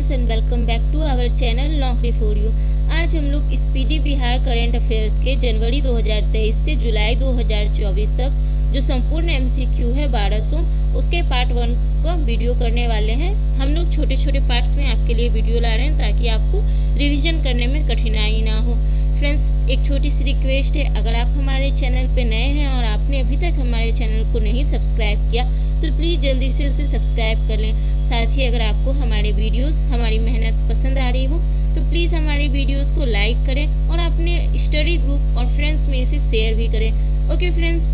Friends and welcome back to our channel Naukri for you. आज हम लोग स्पीडी बिहार करंट अफेयर्स के जनवरी 2023 से जुलाई 2024 तक जो संपूर्ण एमसीक्यू है 1200 उसके पार्ट 1 का वीडियो करने वाले हैं। हम लोग छोटे छोटे पार्ट्स में आपके लिए वीडियो ला रहे हैं ताकि आपको रिवीजन करने में कठिनाई ना हो। फ्रेंड्स, एक छोटी सी रिक्वेस्ट है, अगर आप हमारे चैनल पे नए हैं और आपने अभी तक हमारे चैनल को नहीं सब्सक्राइब किया तो प्लीज़ जल्दी से उसे सब्सक्राइब कर लें। साथ ही अगर आपको हमारे वीडियोस, हमारी मेहनत पसंद आ रही हो तो प्लीज़ हमारे वीडियोस को लाइक करें और अपने स्टडी ग्रुप और फ्रेंड्स में इसे शेयर भी करें। ओके फ्रेंड्स,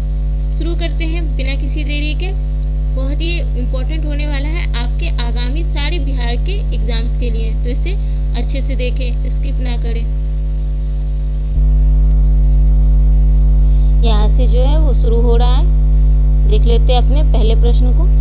शुरू करते हैं बिना किसी देरी के। बहुत ही इम्पोर्टेंट होने वाला है आपके आगामी सारे बिहार के एग्जाम्स के लिए, तो इसे अच्छे से देखें, स्किप ना करें। यहाँ से जो है वो शुरू हो रहा है, देख लेते हैं अपने पहले प्रश्न को।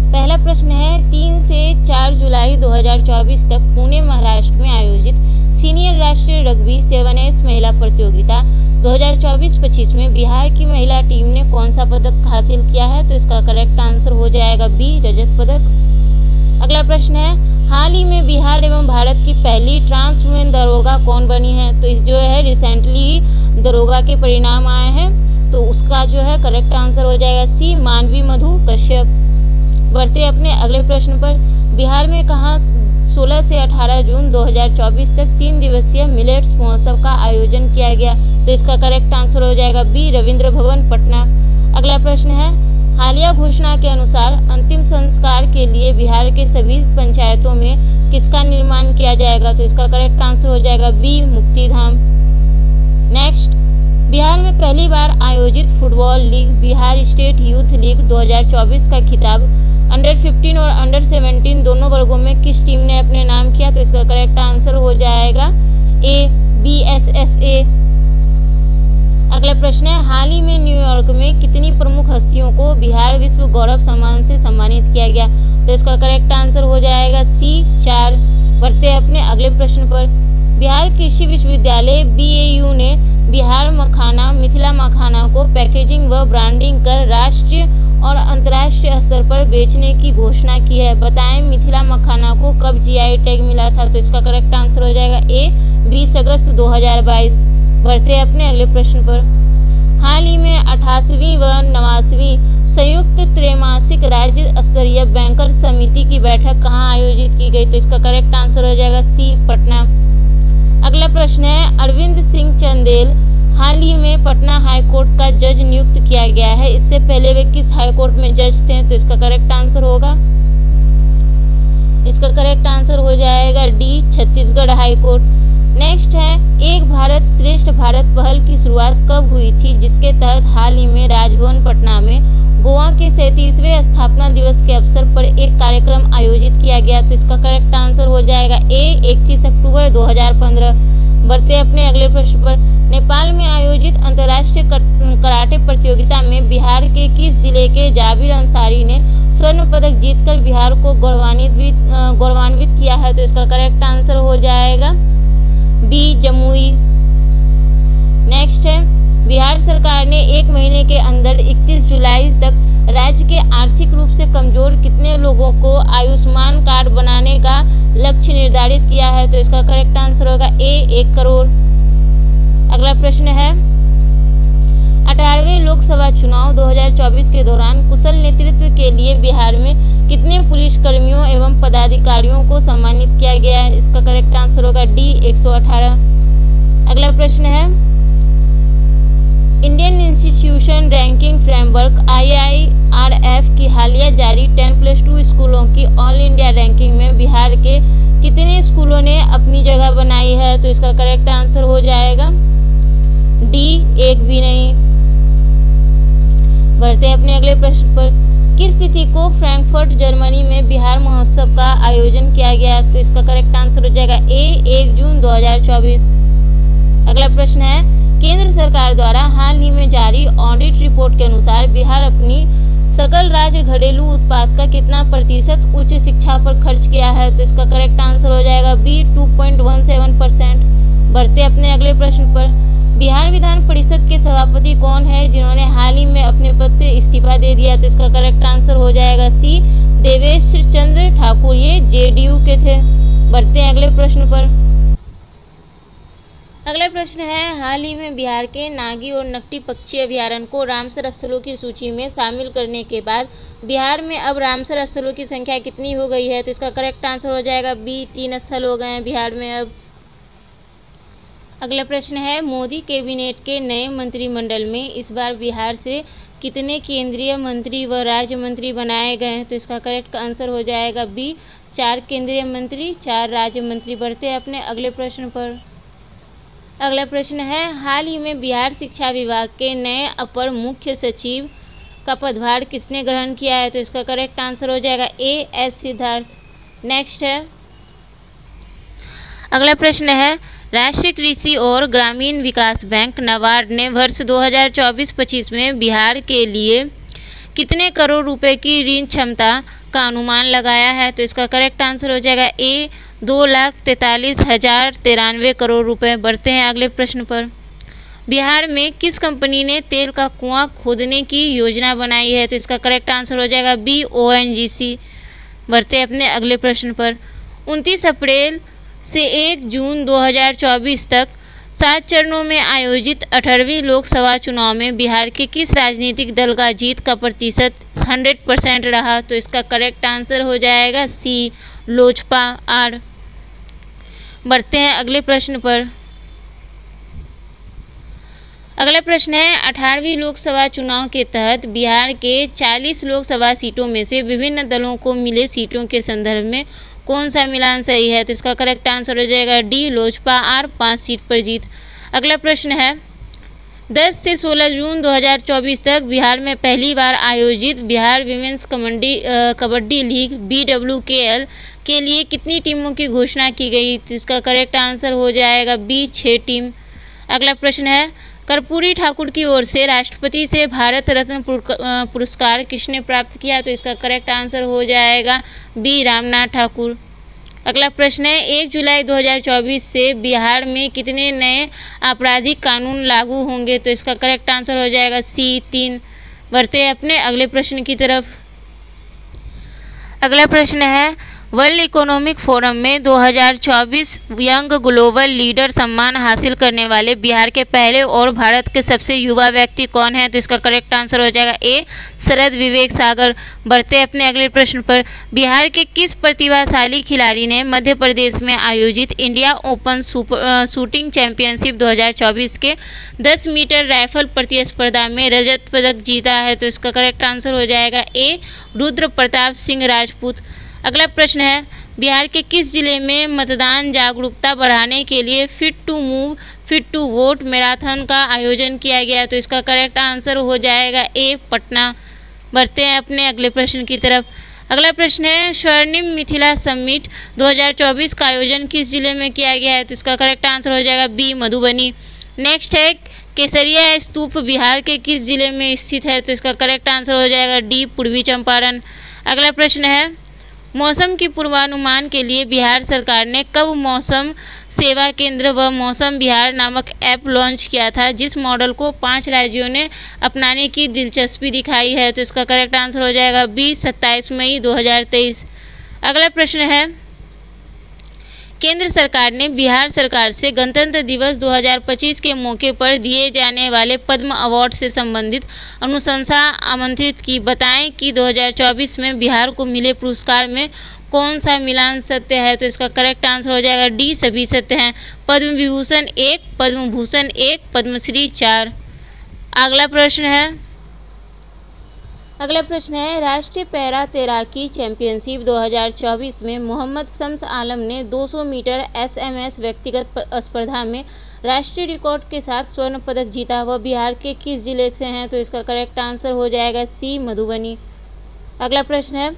पहला प्रश्न है 3 से 4 जुलाई 2024 तक पुणे महाराष्ट्र में आयोजित सीनियर राष्ट्रीय रग्बी 7S महिला प्रतियोगिता 2024-25 में बिहार की महिला टीम ने कौन सा पदक हासिल किया है? तो इसका करेक्ट आंसर हो जाएगा बी, रजत पदक। अगला प्रश्न है हाल ही में बिहार एवं भारत की पहली ट्रांस वुमेन दरोगा कौन बनी है? तो इस जो है रिसेंटली दरोगा के परिणाम आए हैं, तो उसका जो है करेक्ट आंसर हो जाएगा सी, मानवी मधु कश्यप। बढ़ते अपने अगले प्रश्न पर। बिहार में कहाँ 16 से 18 जून 2024 तक 3 दिवसीय मिलेट्स महोत्सव का आयोजन किया गया? तो इसका करेक्ट आंसर हो जाएगा बी, रविंद्र भवन पटना। अगला प्रश्न है हालिया घोषणा के अनुसार अंतिम संस्कार के लिए बिहार के सभी पंचायतों में किसका निर्माण किया जाएगा? तो इसका करेक्ट आंसर हो जाएगा बी, मुक्तिधाम। नेक्स्ट, बिहार में पहली बार आयोजित football league Bihar state youth league 2024 का खिताब अंडर 15 और अंडर 17 दोनों वर्गों में किस टीम ने अपने नाम किया? तो इसका करेक्ट आंसर हो जाएगा ए, BSSA। अगला प्रश्न है हाल ही में न्यूयॉर्क में कितनी प्रमुख हस्तियों को बिहार विश्व गौरव सम्मान से सम्मानित किया गया? तो इसका करेक्ट आंसर हो जाएगा सी, 4। बढ़ते अपने अगले प्रश्न पर। बिहार कृषि विश्वविद्यालय BAU ने बिहार मखाना, मिथिला मखाना को पैकेजिंग व ब्रांडिंग कर राष्ट्रीय और अंतर्राष्ट्रीय स्तर पर बेचने की घोषणा की है। बताएं मिथिला मखाना को कब GI टैग मिला था? तो इसका करेक्ट आंसर हो जाएगा ए, 20 अगस्त 2022। बढ़ते अपने अगले प्रश्न पर। हाल ही में 88वीं व 89वीं संयुक्त त्रैमासिक राज्य स्तरीय बैंकर समिति की बैठक कहाँ आयोजित की गई? तो इसका करेक्ट आंसर हो जाएगा सी, पटना। अगला प्रश्न है अरविंद सिंह चंदेल हाल ही में पटना हाई कोर्ट का जज नियुक्त किया गया है, इससे पहले वे किस हाई कोर्ट में जज थे? तो इसका करेक्ट आंसर होगा, इसका करेक्ट आंसर हो जाएगा D, Chhattisgarh high court. Next है एक भारत श्रेष्ठ भारत पहल की शुरुआत कब हुई थी, जिसके तहत हाल ही में राजभवन पटना में गोवा के 37वें स्थापना दिवस के अवसर पर एक कार्यक्रम आयोजित किया गया? तो इसका करेक्ट आंसर हो जाएगा ए, 31 अक्टूबर 2015। बढ़ते अपने अगले प्रश्न पर। नेपाल में आयोजित अंतर्राष्ट्रीय कराटे प्रतियोगिता में बिहार के किस जिले के जाबिर अंसारी ने स्वर्ण पदक जीतकर बिहार को गौरवान्वित किया है? तो इसका करेक्ट आंसर हो जाएगा बी, जमुई। नेक्स्ट है बिहार सरकार ने 1 महीने के अंदर 31 जुलाई तक राज्य के आर्थिक रूप से कमजोर कितने लोगों को आयुष्मान कार्ड बनाने का लक्ष्य निर्धारित किया है? तो इसका करेक्ट आंसर होगा ए, 1 करोड़। अगला प्रश्न है 18वें लोकसभा चुनाव 2024 के दौरान कुशल नेतृत्व के लिए बिहार में कितने पुलिस कर्मियों एवं पदाधिकारियों को सम्मानित किया गया है? इसका करेक्ट आंसर होगा डी, 118। अगला प्रश्न है Indian institution ranking framework IIRF की हालिया जारी 10+2 स्कूलों की ऑल इंडिया रैंकिंग में बिहार के कितने स्कूलों ने अपनी जगह बनाई है? तो इसका करेक्ट आंसर हो जाएगा डी, 1 भी नहीं। बढ़ते अपने अगले प्रश्न पर। किस तिथि को फ्रैंकफर्ट जर्मनी में बिहार महोत्सव का आयोजन किया गया? तो इसका करेक्ट आंसर हो जाएगा ए, 1 जून 2024। अगला प्रश्न है केंद्र सरकार द्वारा हाल ही में जारी ऑडिट रिपोर्ट के अनुसार बिहार अपनी सकल राज्य घरेलू उत्पाद का कितना प्रतिशत उच्च शिक्षा पर खर्च किया है? तो इसका करेक्ट आंसर हो जाएगा बी, 2.17%। बढ़ते अपने अगले प्रश्न पर। बिहार विधान परिषद परिषद के सभापति कौन है जिन्होंने हाल ही में अपने पद से इस्तीफा दे दिया? तो इसका करेक्ट आंसर हो जाएगा सी, देवेश चंद्र ठाकुर। ये जेडीयू के थे। बढ़ते हैं अगले प्रश्न पर। अगला प्रश्न है, हाल ही में बिहार के नागी और नकटी पक्षी अभयारण्य को रामसर स्थलों की सूची में शामिल करने के बाद बिहार में अब रामसर स्थलों की संख्या कितनी हो गई है? तो इसका करेक्ट आंसर हो जाएगा बी, 3 स्थल हो गए हैं बिहार में अब। अगला प्रश्न है, मोदी कैबिनेट के नए मंत्रिमंडल में इस बार बिहार से कितने केंद्रीय मंत्री व राज्य मंत्री बनाए गए हैं? तो इसका करेक्ट आंसर हो जाएगा बी, 4 केंद्रीय मंत्री, 4 राज्य मंत्री। बढ़ते हैं अपने अगले प्रश्न पर। अगला प्रश्न है, हाल ही में बिहार शिक्षा विभाग के नए अपर मुख्य सचिव का पदभार किसने ग्रहण किया है? तो इसका करेक्ट आंसर हो जाएगा ए, एस सिद्धार्थ। नेक्स्ट है, अगला प्रश्न है, राष्ट्रीय कृषि और ग्रामीण विकास बैंक नाबार्ड ने वर्ष 2024-25 में बिहार के लिए कितने करोड़ रुपए की ऋण क्षमता का अनुमान लगाया है? तो इसका करेक्ट आंसर हो जाएगा ए, 2,43,093 करोड़ रुपए। बढ़ते हैं अगले प्रश्न पर। बिहार में किस कंपनी ने तेल का कुआं खोदने की योजना बनाई है? तो इसका करेक्ट आंसर हो जाएगा बी, ONGC। बढ़ते हैं अपने अगले प्रश्न पर। 29 अप्रैल से 1 जून 2024 तक 7 चरणों में आयोजित 18वीं लोकसभा चुनाव में बिहार के किस राजनीतिक दल का जीत का प्रतिशत 100% रहा? तो इसका करेक्ट आंसर हो जाएगा सी, लोजपा आर। बढ़ते हैं अगले प्रश्न पर। अगला प्रश्न है, 18वीं लोकसभा चुनाव के तहत बिहार के 40 लोकसभा सीटों में से विभिन्न दलों को मिले सीटों के संदर्भ में कौन सा मिलान सही है? तो इसका करेक्ट आंसर हो जाएगा डी, लोजपा आर, 5 सीट पर जीत। अगला प्रश्न है, 10 से 16 जून 2024 तक बिहार में पहली बार आयोजित Bihar women's kabaddi league BWKL के लिए कितनी टीमों की घोषणा की गई? तो इसका करेक्ट आंसर हो जाएगा बी, 6 टीम। अगला प्रश्न है, कर्पूरी ठाकुर की ओर से राष्ट्रपति से भारत रत्न पुरस्कार किसने प्राप्त किया? तो इसका करेक्ट आंसर हो जाएगा बी, रामनाथ ठाकुर। अगला प्रश्न है, 1 जुलाई 2024 से बिहार में कितने नए आपराधिक कानून लागू होंगे? तो इसका करेक्ट आंसर हो जाएगा सी, 3। बढ़ते हैं अपने अगले प्रश्न की तरफ। अगला प्रश्न है, वर्ल्ड इकोनॉमिक फोरम में 2024 यंग ग्लोबल लीडर सम्मान हासिल करने वाले बिहार के पहले और भारत के सबसे युवा व्यक्ति कौन है? तो इसका करेक्ट आंसर हो जाएगा ए, शरद विवेक सागर। बढ़ते अपने अगले प्रश्न पर। बिहार के किस प्रतिभाशाली खिलाड़ी ने मध्य प्रदेश में आयोजित इंडिया ओपन शूटिंग चैंपियनशिप 2024 के 10 मीटर राइफल प्रतिस्पर्धा में रजत पदक जीता है? तो इसका करेक्ट आंसर हो जाएगा ए, रुद्र प्रताप सिंह राजपूत। अगला प्रश्न है, बिहार के किस जिले में मतदान जागरूकता बढ़ाने के लिए fit to move fit to vote marathon का आयोजन किया गया? तो इसका करेक्ट आंसर हो जाएगा ए, पटना। बढ़ते हैं अपने अगले प्रश्न की तरफ। अगला प्रश्न है, स्वर्णिम मिथिला समिट 2024 का आयोजन किस जिले में किया गया है? तो इसका करेक्ट आंसर हो जाएगा बी, मधुबनी। नेक्स्ट है, केसरिया स्तूप बिहार के किस जिले में स्थित है? तो इसका करेक्ट आंसर हो जाएगा डी, पूर्वी चंपारण। अगला प्रश्न है, मौसम की पूर्वानुमान के लिए बिहार सरकार ने कब मौसम सेवा केंद्र व मौसम बिहार नामक ऐप लॉन्च किया था, जिस मॉडल को 5 राज्यों ने अपनाने की दिलचस्पी दिखाई है? तो इसका करेक्ट आंसर हो जाएगा बी, 27 मई 2023। अगला प्रश्न है, केंद्र सरकार ने बिहार सरकार से गणतंत्र दिवस 2025 के मौके पर दिए जाने वाले पद्म अवार्ड से संबंधित अनुशंसा आमंत्रित की। बताएं कि 2024 में बिहार को मिले पुरस्कार में कौन सा मिलान सत्य है? तो इसका करेक्ट आंसर हो जाएगा डी, सभी सत्य हैं। पद्म विभूषण 1, पद्म भूषण 1, पद्मश्री 4। अगला प्रश्न है, राष्ट्रीय पैरा तैराकी चैंपियनशिप 2024 में मोहम्मद शम्स आलम ने 200 मीटर SMS व्यक्तिगत स्पर्धा में राष्ट्रीय रिकॉर्ड के साथ स्वर्ण पदक जीता। वह बिहार के किस जिले से हैं? तो इसका करेक्ट आंसर हो जाएगा सी, मधुबनी। अगला प्रश्न है,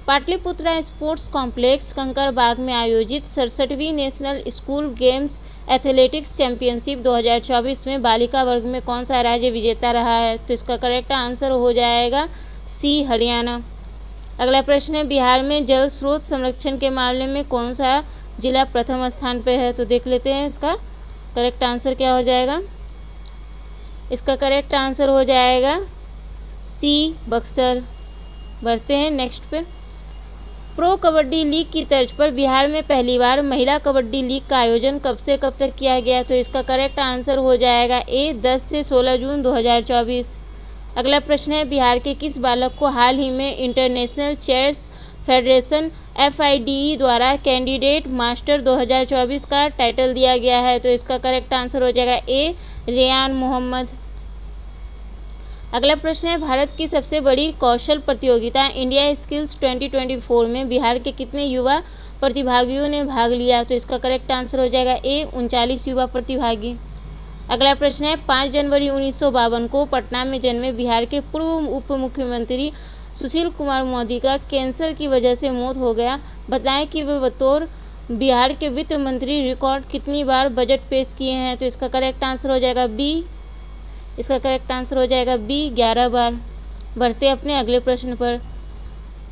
पाटलिपुत्रा स्पोर्ट्स कॉम्प्लेक्स कंकरबाग में आयोजित 67वीं national school games athletics championship 2024 में बालिका वर्ग में कौन सा राज्य विजेता रहा है? तो इसका करेक्ट आंसर हो जाएगा सी, हरियाणा। अगला प्रश्न है, बिहार में जल स्रोत संरक्षण के मामले में कौन सा जिला प्रथम स्थान पर है? तो देख लेते हैं इसका करेक्ट आंसर क्या हो जाएगा। इसका करेक्ट आंसर हो जाएगा सी, बक्सर। बढ़ते हैं नेक्स्ट पे। प्रो कबड्डी लीग की तर्ज पर बिहार में पहली बार महिला कबड्डी लीग का आयोजन कब से कब तक किया गया? तो इसका करेक्ट आंसर हो जाएगा ए, 10 से 16 जून 2024। अगला प्रश्न है, बिहार के किस बालक को हाल ही में इंटरनेशनल चेस फेडरेशन FIDE द्वारा कैंडिडेट मास्टर 2024 का टाइटल दिया गया है? तो इसका करेक्ट आंसर हो जाएगा ए, रेयान मोहम्मद। अगला प्रश्न है, भारत की सबसे बड़ी कौशल प्रतियोगिता इंडिया स्किल्स 2024 में बिहार के कितने युवा प्रतिभागियों ने भाग लिया? तो इसका करेक्ट आंसर हो जाएगा ए, 39 युवा प्रतिभागी। अगला प्रश्न है, 5 जनवरी 1952 को पटना में जन्मे बिहार के पूर्व उप मुख्यमंत्री सुशील कुमार मोदी का कैंसर की वजह से मौत हो गया। बताएं कि वे बतौर बिहार के वित्त मंत्री रिकॉर्ड कितनी बार बजट पेश किए हैं? तो इसका करेक्ट आंसर हो जाएगा बी। इसका करेक्ट आंसर हो जाएगा बी, 11 बार। बढ़ते अपने अगले प्रश्न पर।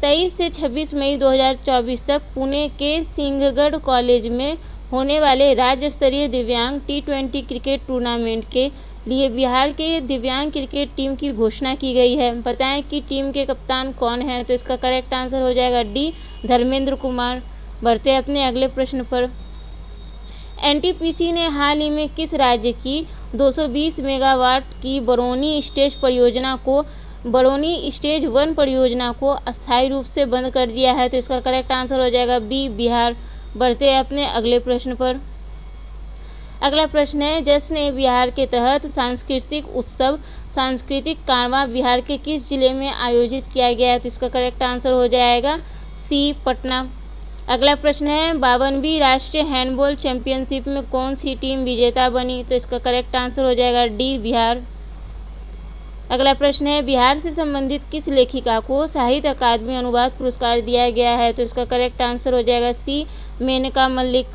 23 से 26 मई 2024 तक पुणे के सिंहगढ़ कॉलेज में होने वाले राज्य स्तरीय दिव्यांग T20 क्रिकेट टूर्नामेंट के लिए बिहार के दिव्यांग क्रिकेट टीम की घोषणा की गई है। बताएं कि टीम के कप्तान कौन है? तो इसका करेक्ट आंसर हो जाएगा डी, धर्मेंद्र कुमार। बढ़ते अपने अगले प्रश्न पर। NTPC ने हाल ही में किस राज्य की 220 मेगावाट की बरौनी स्टेज 1 परियोजना को अस्थायी रूप से बंद कर दिया है? तो इसका करेक्ट आंसर हो जाएगा बी, बिहार। बढ़ते हैं अपने अगले प्रश्न पर। अगला प्रश्न है, जश्न-ए-बिहार के तहत सांस्कृतिक उत्सव सांस्कृतिक कारवां बिहार के किस जिले में आयोजित किया गया है? तो इसका करेक्ट आंसर हो जाएगा सी, पटना। अगला प्रश्न है, 52वीं राष्ट्रीय हैंडबॉल चैंपियनशिप में कौन सी टीम विजेता बनी? तो इसका करेक्ट आंसर हो जाएगा डी, बिहार। अगला प्रश्न है, बिहार से संबंधित किस लेखिका को साहित्य अकादमी अनुवाद पुरस्कार दिया गया है? तो इसका करेक्ट आंसर हो जाएगा सी, मेनका मल्लिक।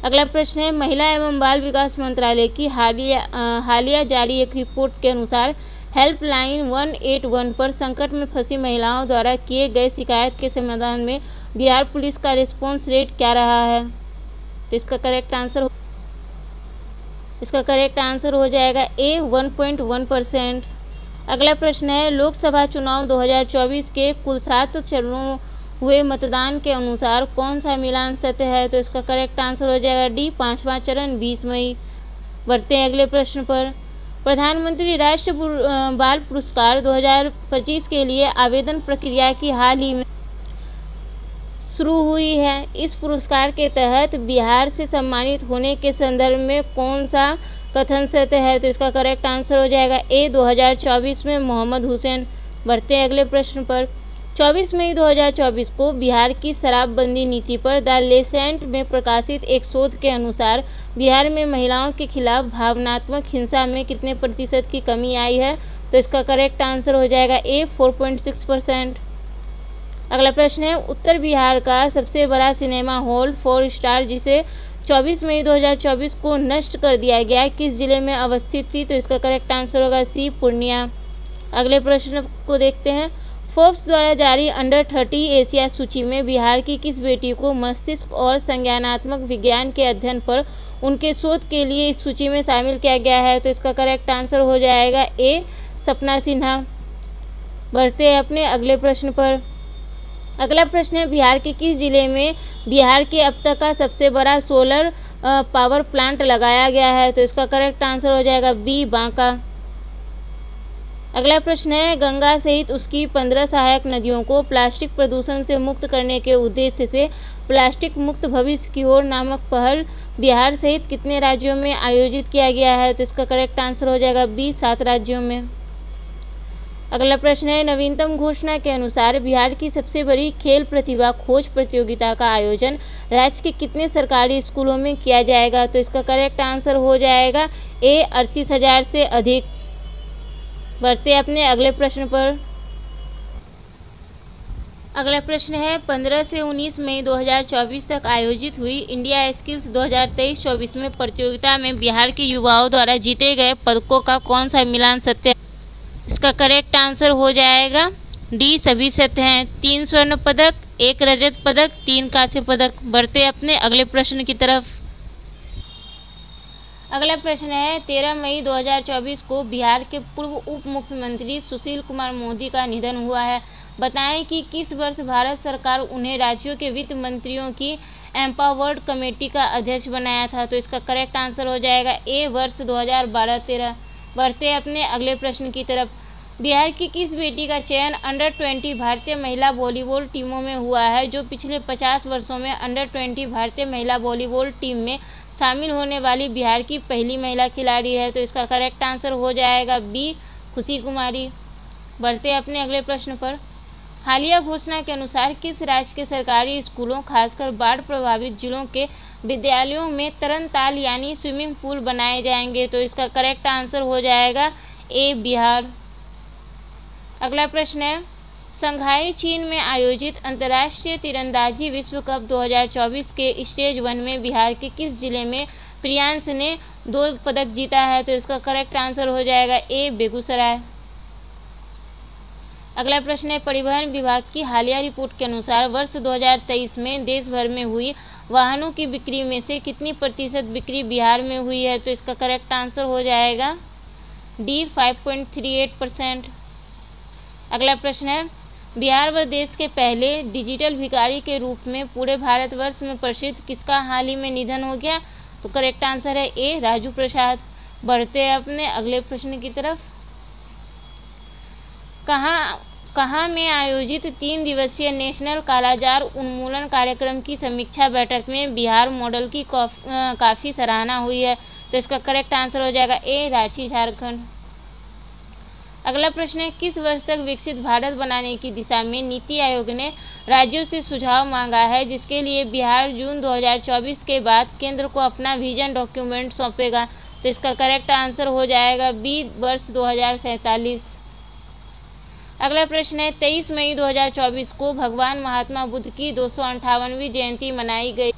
अगला प्रश्न है, महिला एवं बाल विकास मंत्रालय की हालिया जारी एक रिपोर्ट के अनुसार हेल्पलाइन 181 पर संकट में फंसी महिलाओं द्वारा किए गए शिकायत के समाधान में बिहार पुलिस का रिस्पॉन्स रेट क्या रहा है? तो इसका करेक्ट आंसर हो जाएगा ए, 1.1%। अगला प्रश्न है, लोकसभा चुनाव 2024 के कुल 7 चरणों हुए मतदान के अनुसार कौन सा मिलान सत्य है? तो इसका करेक्ट आंसर हो जाएगा डी, 5वां चरण 20 मई। बढ़ते हैं अगले प्रश्न पर। प्रधानमंत्री राष्ट्रीय बाल पुरस्कार 2025 के लिए आवेदन प्रक्रिया की हाल ही में शुरू हुई है। इस पुरस्कार के तहत बिहार से सम्मानित होने के संदर्भ में कौन सा कथन सत्य है? तो इसका करेक्ट आंसर हो जाएगा ए, 2024 में मोहम्मद हुसैन। बढ़ते हैं अगले प्रश्न पर। 24 मई 2024 को बिहार की शराबबंदी नीति पर द लेसेंट में प्रकाशित एक शोध के अनुसार बिहार में महिलाओं के खिलाफ भावनात्मक हिंसा में कितने प्रतिशत की कमी आई है? तो इसका करेक्ट आंसर हो जाएगा ए, 4.6%। अगला प्रश्न है, उत्तर बिहार का सबसे बड़ा सिनेमा हॉल 4 स्टार जिसे 24 मई 2024 को नष्ट कर दिया गया किस जिले में अवस्थित थी? तो इसका करेक्ट आंसर होगा सी, पूर्णिया। अगले प्रश्न को देखते हैं। फोर्ब्स द्वारा जारी अंडर 30 एशिया सूची में बिहार की किस बेटी को मस्तिष्क और संज्ञानात्मक विज्ञान के अध्ययन पर उनके शोध के लिए इस सूची में शामिल किया गया है? तो इसका करेक्ट आंसर हो जाएगा ए, सपना सिन्हा। बढ़ते हैं अपने अगले प्रश्न पर। अगला प्रश्न है, बिहार के किस जिले में बिहार के अब तक का सबसे बड़ा सोलर पावर प्लांट लगाया गया है? तो इसका करेक्ट आंसर हो जाएगा बी, बांका। अगला प्रश्न है, गंगा सहित उसकी 15 सहायक नदियों को प्लास्टिक प्रदूषण से मुक्त करने के उद्देश्य से प्लास्टिक मुक्त भविष्य की ओर नामक पहल बिहार सहित कितने राज्यों में आयोजित किया गया है? तो इसका करेक्ट आंसर हो जाएगा बी, 7 राज्यों में। अगला प्रश्न है, नवीनतम घोषणा के अनुसार बिहार की सबसे बड़ी खेल प्रतिभा खोज प्रतियोगिता का आयोजन राज्य के कितने सरकारी स्कूलों में किया जाएगा? तो इसका करेक्ट आंसर हो जाएगा ए, 38,000 से अधिक। बढ़ते अपने अगले प्रश्न पर। अगला प्रश्न है, 15 से 19 मई 2024 तक आयोजित हुई इंडिया स्किल्स 2023-24 में प्रतियोगिता में बिहार के युवाओं द्वारा जीते गए पदकों का कौन सा मिलान सत्य है? इसका करेक्ट आंसर हो जाएगा डी, सभी सत्य हैं। 3 स्वर्ण पदक, 1 रजत पदक, 3 कांस्य पदक। बढ़ते अपने अगले प्रश्न की तरफ। अगला प्रश्न है 13 मई 2024 को बिहार के पूर्व उप मुख्यमंत्री सुशील कुमार मोदी का निधन हुआ है। बताएं कि किस वर्ष भारत सरकार उन्हें राज्यों के वित्त मंत्रियों की एम्पावर्ड कमेटी का अध्यक्ष बनाया था। तो इसका करेक्ट आंसर हो जाएगा ए, वर्ष 2012-13। बढ़ते हैं अपने अगले प्रश्न की तरफ। बिहार की किस बेटी का चयन अंडर 20 भारतीय महिला वॉलीबॉल टीमों में हुआ है, जो पिछले 50 वर्षों में अंडर 20 भारतीय महिला वॉलीबॉल टीम में शामिल होने वाली बिहार की पहली महिला खिलाड़ी है। तो इसका करेक्ट आंसर हो जाएगा बी, खुशी कुमारी। बढ़ते हैं अपने अगले प्रश्न पर। हालिया घोषणा के अनुसार किस राज्य के सरकारी स्कूलों, खासकर बाढ़ प्रभावित जिलों के विद्यालयों में तरणताल यानी स्विमिंग पूल बनाए जाएंगे। तो इसका करेक्ट आंसर हो जाएगा ए, बिहार। अगला प्रश्न है संघाई चीन में आयोजित अंतर्राष्ट्रीय तीरंदाजी विश्व कप 2024 के स्टेज 1 में बिहार के किस जिले में प्रियांश ने 2 पदक जीता है। तो इसका करेक्ट आंसर हो जाएगा ए, बेगूसराय। अगला प्रश्न है परिवहन विभाग की हालिया रिपोर्ट के अनुसार वर्ष 2023 में देश भर में हुई वाहनों की बिक्री में से कितनी प्रतिशत बिक्री बिहार में हुई है। तो इसका करेक्ट आंसर हो जाएगा डी, 5.38%। अगला प्रश्न है बिहार व देश के पहले डिजिटल भिखारी के रूप में पूरे भारतवर्ष में प्रसिद्ध किसका हाल ही में निधन हो गया। तो करेक्ट आंसर है ए, राजू प्रसाद। बढ़ते हैं अपने अगले प्रश्न की तरफ। कहाँ में आयोजित 3 दिवसीय नेशनल कालाजार उन्मूलन कार्यक्रम की समीक्षा बैठक में बिहार मॉडल की काफ़ी सराहना हुई है। तो इसका करेक्ट आंसर हो जाएगा ए, रांची, झारखंड। अगला प्रश्न है किस वर्ष तक विकसित भारत बनाने की दिशा में नीति आयोग ने राज्यों से सुझाव मांगा है, जिसके लिए बिहार जून 2024 के बाद केंद्र को अपना विजन डॉक्यूमेंट सौंपेगा। तो इसका करेक्ट आंसर हो जाएगा बी, वर्ष 2047। अगला प्रश्न है 23 मई 2024 को भगवान महात्मा बुद्ध की 258वीं जयंती मनाई गई।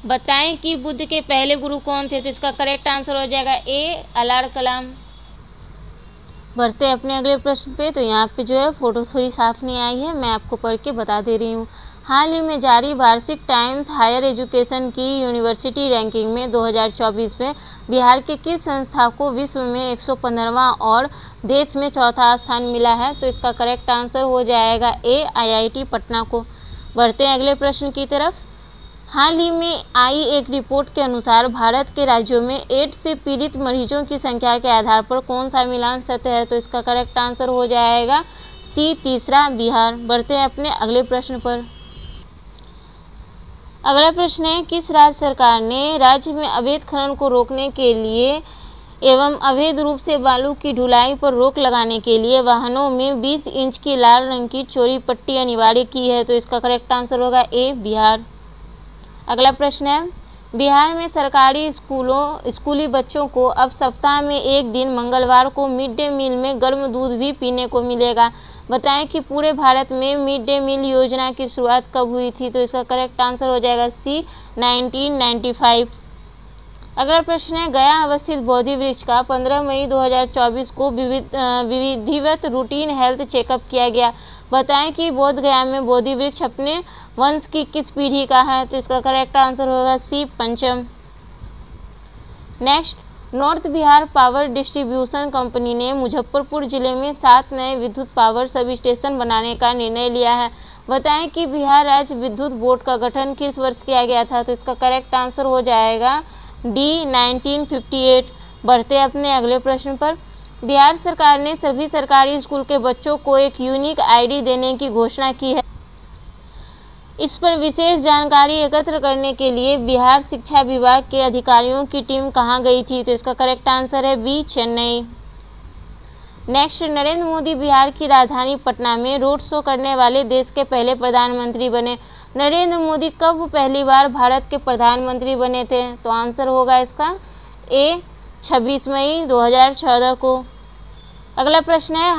बताएं कि बुद्ध के पहले गुरु कौन थे। तो इसका करेक्ट आंसर हो जाएगा ए, अलाड़ कलाम। बढ़ते अपने अगले प्रश्न पे। तो यहाँ पे जो है फोटो थोड़ी साफ नहीं आई है, मैं आपको पढ़ के बता दे रही हूँ। हाल ही में जारी वार्षिक टाइम्स हायर एजुकेशन की यूनिवर्सिटी रैंकिंग में 2024 में बिहार के किस संस्था को विश्व में 115वां और देश में चौथा स्थान मिला है। तो इसका करेक्ट आंसर हो जाएगा ए, IIT पटना को। बढ़ते हैं अगले प्रश्न की तरफ। हाल ही में आई एक रिपोर्ट के अनुसार भारत के राज्यों में एड्स से पीड़ित मरीजों की संख्या के आधार पर कौन सा मिलान सत्य है। तो इसका करेक्ट आंसर हो जाएगा सी, तीसरा, बिहार। बढ़ते हैं अपने अगले प्रश्न पर। अगला प्रश्न है किस राज्य सरकार ने राज्य में अवैध खनन को रोकने के लिए एवं अवैध रूप से बालू की ढुलाई पर रोक लगाने के लिए वाहनों में 20 इंच की लाल रंग की चौड़ी पट्टी अनिवार्य की है। तो इसका करेक्ट आंसर होगा ए, बिहार। अगला प्रश्न है बिहार में सरकारी स्कूली बच्चों को अब सप्ताह में एक दिन मंगलवार को मिड डे मील में गर्म दूध भी पीने को मिलेगा। बताएं कि पूरे भारत में मिड डे मील योजना की शुरुआत कब हुई थी। तो इसका करेक्ट आंसर हो जाएगा सी, 1995। अगला प्रश्न है गया अवस्थित बोधि वृक्ष का 15 मई 2024 को विधिवत रूटीन हेल्थ चेकअप किया गया। बताएं कि बोध गया में बोधि वृक्ष अपने वंश की किस पीढ़ी का है। तो इसका करेक्ट आंसर होगा सी, पंचम। Next, north Bihar power distribution company ने मुजफ्फरपुर जिले में 7 नए विद्युत पावर सब स्टेशन बनाने का निर्णय लिया है। बताएं कि बिहार राज्य विद्युत बोर्ड का गठन किस वर्ष किया गया था। तो इसका करेक्ट आंसर हो जाएगा डी, 1958। बढ़ते अपने अगले प्रश्न पर। बिहार सरकार ने सभी सरकारी स्कूल के बच्चों को एक यूनिक आईडी देने की घोषणा की है। इस पर विशेष जानकारी एकत्र करने के लिए बिहार शिक्षा विभाग के अधिकारियों की टीम कहां गई थी। तो इसका करेक्ट आंसर है बी, चेन्नई। नेक्स्ट, नरेंद्र मोदी बिहार की राजधानी पटना में रोड शो करने वाले देश के पहले प्रधानमंत्री बने। नरेंद्र मोदी कब पहली बार भारत के प्रधानमंत्री बने थे। तो आंसर होगा इसका ए, 26 मई 2014 को। अगला प्रश्न है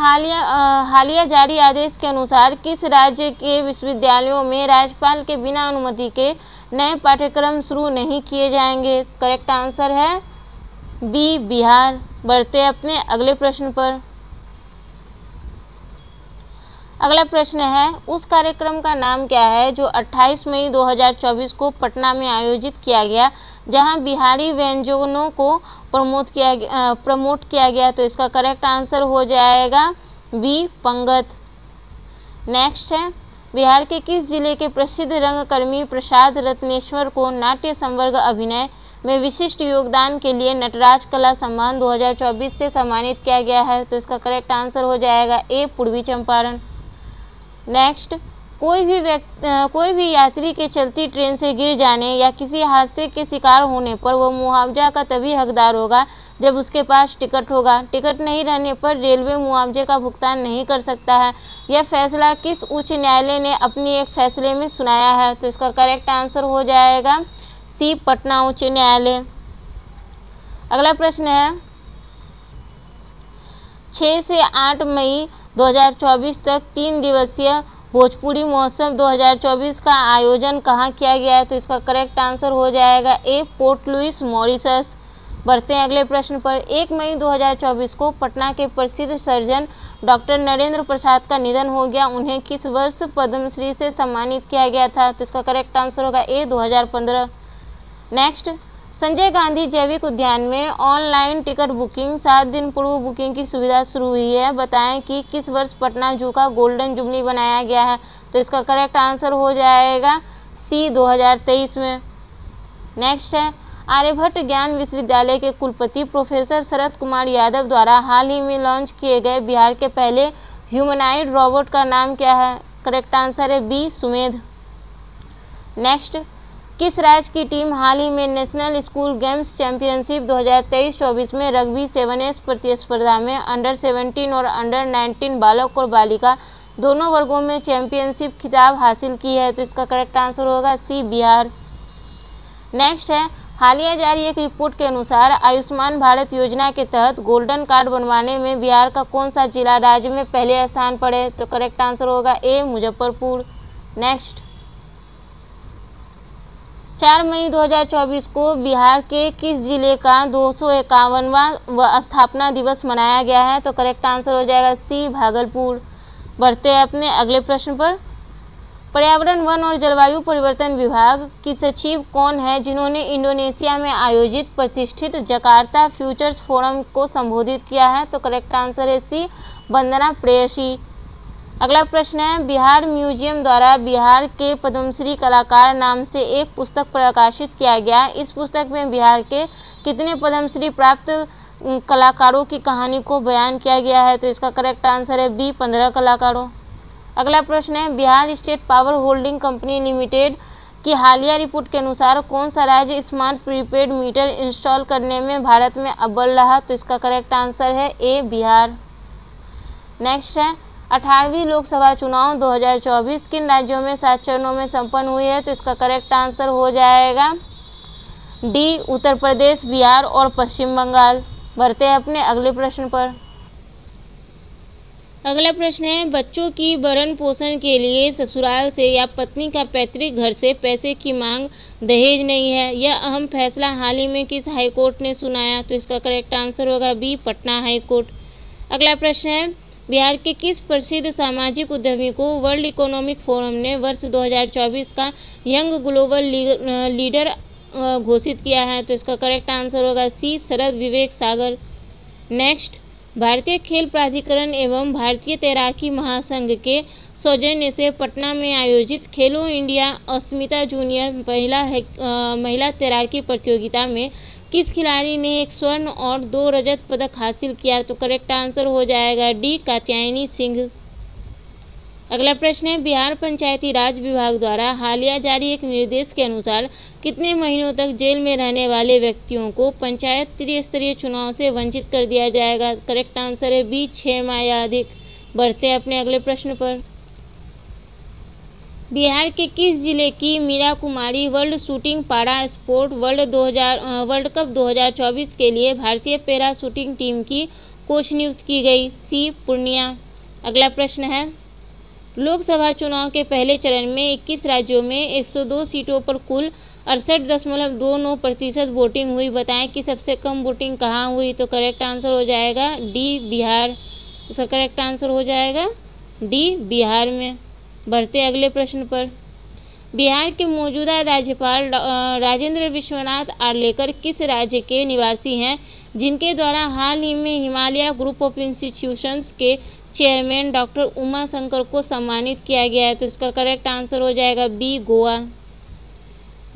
हालिया जारी आदेश के अनुसार किस राज्य के विश्वविद्यालयों में राज्यपाल के बिना अनुमति के नए पाठ्यक्रम शुरू नहीं किए जाएंगे। करेक्ट आंसर है बी, बिहार। बढ़ते अपने अगले प्रश्न पर। अगला प्रश्न है उस कार्यक्रम का नाम क्या है जो 28 मई 2024 को पटना में आयोजित किया गया, जहां बिहारी व्यंजनों को प्रमोट किया गया। तो इसका करेक्ट आंसर हो जाएगा बी पंगत। नेक्स्ट है, बिहार के किस जिले के प्रसिद्ध रंगकर्मी प्रसाद रत्नेश्वर को नाट्य संवर्ग अभिनय में विशिष्ट योगदान के लिए नटराज कला सम्मान 2024 से सम्मानित किया गया है। तो इसका करेक्ट आंसर हो जाएगा ए पूर्वी चंपारण। नेक्स्ट, कोई भी यात्री के चलती ट्रेन से गिर जाने या किसी हादसे के शिकार होने पर वह मुआवजा का तभी हकदार होगा जब उसके पास टिकट होगा। टिकट नहीं रहने पर रेलवे मुआवजे का भुगतान नहीं कर सकता है। यह फैसला किस उच्च न्यायालय ने अपनी एक फैसले में सुनाया है। तो इसका करेक्ट आंसर हो जाएगा सी पटना उच्च न्यायालय। अगला प्रश्न है, 6 से 8 मई 2024 तक 3 दिवसीय भोजपुरी महोत्सव 2024 का आयोजन कहाँ किया गया है। तो इसका करेक्ट आंसर हो जाएगा ए पोर्ट लुइस मॉरिशस। बढ़ते हैं अगले प्रश्न पर। 1 मई 2024 को पटना के प्रसिद्ध सर्जन डॉक्टर नरेंद्र प्रसाद का निधन हो गया। उन्हें किस वर्ष पद्मश्री से सम्मानित किया गया था। तो इसका करेक्ट आंसर होगा ए 2015। नेक्स्ट, संजय गांधी जैविक उद्यान में ऑनलाइन टिकट बुकिंग 7 दिन पूर्व बुकिंग की सुविधा शुरू हुई है। बताएं कि किस वर्ष पटना जू का गोल्डन जुबली बनाया गया है। तो इसका करेक्ट आंसर हो जाएगा सी 2023 में। नेक्स्ट है, आर्यभट्ट ज्ञान विश्वविद्यालय के कुलपति प्रोफेसर शरद कुमार यादव द्वारा हाल ही में लॉन्च किए गए बिहार के पहले ह्यूमनाइड रोबोट का नाम क्या है। करेक्ट आंसर है बी सुमेध। नेक्स्ट, किस राज्य की टीम हाल ही में नेशनल स्कूल गेम्स चैंपियनशिप 2023-24 में रग्बी 7S प्रतिस्पर्धा में अंडर 17 और अंडर 19 बालक और बालिका दोनों वर्गों में चैंपियनशिप खिताब हासिल की है। तो इसका करेक्ट आंसर होगा सी बिहार। नेक्स्ट है, हालिया जारी एक रिपोर्ट के अनुसार आयुष्मान भारत योजना के तहत गोल्डन कार्ड बनवाने में बिहार का कौन सा जिला राज्य में पहले स्थान पर है। तो करेक्ट आंसर होगा ए मुजफ्फरपुर। नेक्स्ट, 4 मई 2024 को बिहार के किस जिले का 251वां स्थापना दिवस मनाया गया है। तो करेक्ट आंसर हो जाएगा सी भागलपुर। बढ़ते हैं अपने अगले प्रश्न पर। पर्यावरण वन और जलवायु परिवर्तन विभाग की सचिव कौन है जिन्होंने इंडोनेशिया में आयोजित प्रतिष्ठित जकार्ता फ्यूचर्स फोरम को संबोधित किया है। तो करेक्ट आंसर है सी वंदना प्रेयसी। अगला प्रश्न है, बिहार म्यूजियम द्वारा बिहार के पद्मश्री कलाकार नाम से एक पुस्तक प्रकाशित किया गया। इस पुस्तक में बिहार के कितने पद्मश्री प्राप्त कलाकारों की कहानी को बयान किया गया है। तो इसका करेक्ट आंसर है बी 15 कलाकारों। अगला प्रश्न है, Bihar state power holding company limited की हालिया रिपोर्ट के अनुसार कौन सा राज्य स्मार्ट प्रीपेड मीटर इंस्टॉल करने में भारत में अव्वल रहा। तो इसका करेक्ट आंसर है ए बिहार। नेक्स्ट है, 18वीं लोकसभा चुनाव 2024 किन राज्यों में 7 चरणों में संपन्न हुई है। तो इसका करेक्ट आंसर हो जाएगा डी उत्तर प्रदेश, बिहार और पश्चिम बंगाल। बढ़ते हैं अपने अगले प्रश्न पर। अगला प्रश्न है, बच्चों की भरण पोषण के लिए ससुराल से या पत्नी का पैतृक घर से पैसे की मांग दहेज नहीं है। यह अहम फैसला हाल ही में किस हाईकोर्ट ने सुनाया। तो इसका करेक्ट आंसर होगा बी पटना हाईकोर्ट। अगला प्रश्न है, बिहार के किस प्रसिद्ध सामाजिक उद्यमी को वर्ल्ड इकोनॉमिक फोरम ने वर्ष 2024 का यंग ग्लोबल लीडर घोषित किया है। तो इसका करेक्ट आंसर होगा सी शरद विवेक सागर। नेक्स्ट, भारतीय खेल प्राधिकरण एवं भारतीय तैराकी महासंघ के सौजन्य से पटना में आयोजित खेलो इंडिया अस्मिता जूनियर महिला तैराकी प्रतियोगिता में किस खिलाड़ी ने 1 स्वर्ण और 2 रजत पदक हासिल किया। तो करेक्ट आंसर हो जाएगा डी कात्यायनी सिंह। अगला प्रश्न है, बिहार पंचायती राज विभाग द्वारा हालिया जारी एक निर्देश के अनुसार कितने महीनों तक जेल में रहने वाले व्यक्तियों को पंचायत त्रिस्तरीय चुनाव से वंचित कर दिया जाएगा। करेक्ट आंसर है बी 6 माह या अधिक। बढ़ते हैं अपने अगले प्रश्न पर। बिहार के किस जिले की मीरा कुमारी वर्ल्ड शूटिंग पारा स्पोर्ट वर्ल्ड कप 2024 के लिए भारतीय पैरा शूटिंग टीम की कोच नियुक्त की गई। सी पूर्णिया। अगला प्रश्न है, लोकसभा चुनाव के पहले चरण में 21 राज्यों में 102 सीटों पर कुल 68.29% वोटिंग हुई। बताएं कि सबसे कम वोटिंग कहाँ हुई। तो करेक्ट आंसर हो जाएगा डी बिहार। इसका करेक्ट आंसर हो जाएगा डी बिहार में। बढ़ते अगले प्रश्न पर। बिहार के मौजूदा राज्यपाल राजेंद्र विश्वनाथ आर्लेकर किस राज्य के निवासी हैं, जिनके द्वारा हाल ही में हिमालय ग्रुप ऑफ इंस्टीट्यूशंस के चेयरमैन डॉक्टर उमा शंकर को सम्मानित किया गया है? तो इसका करेक्ट आंसर हो जाएगा बी, गोवा।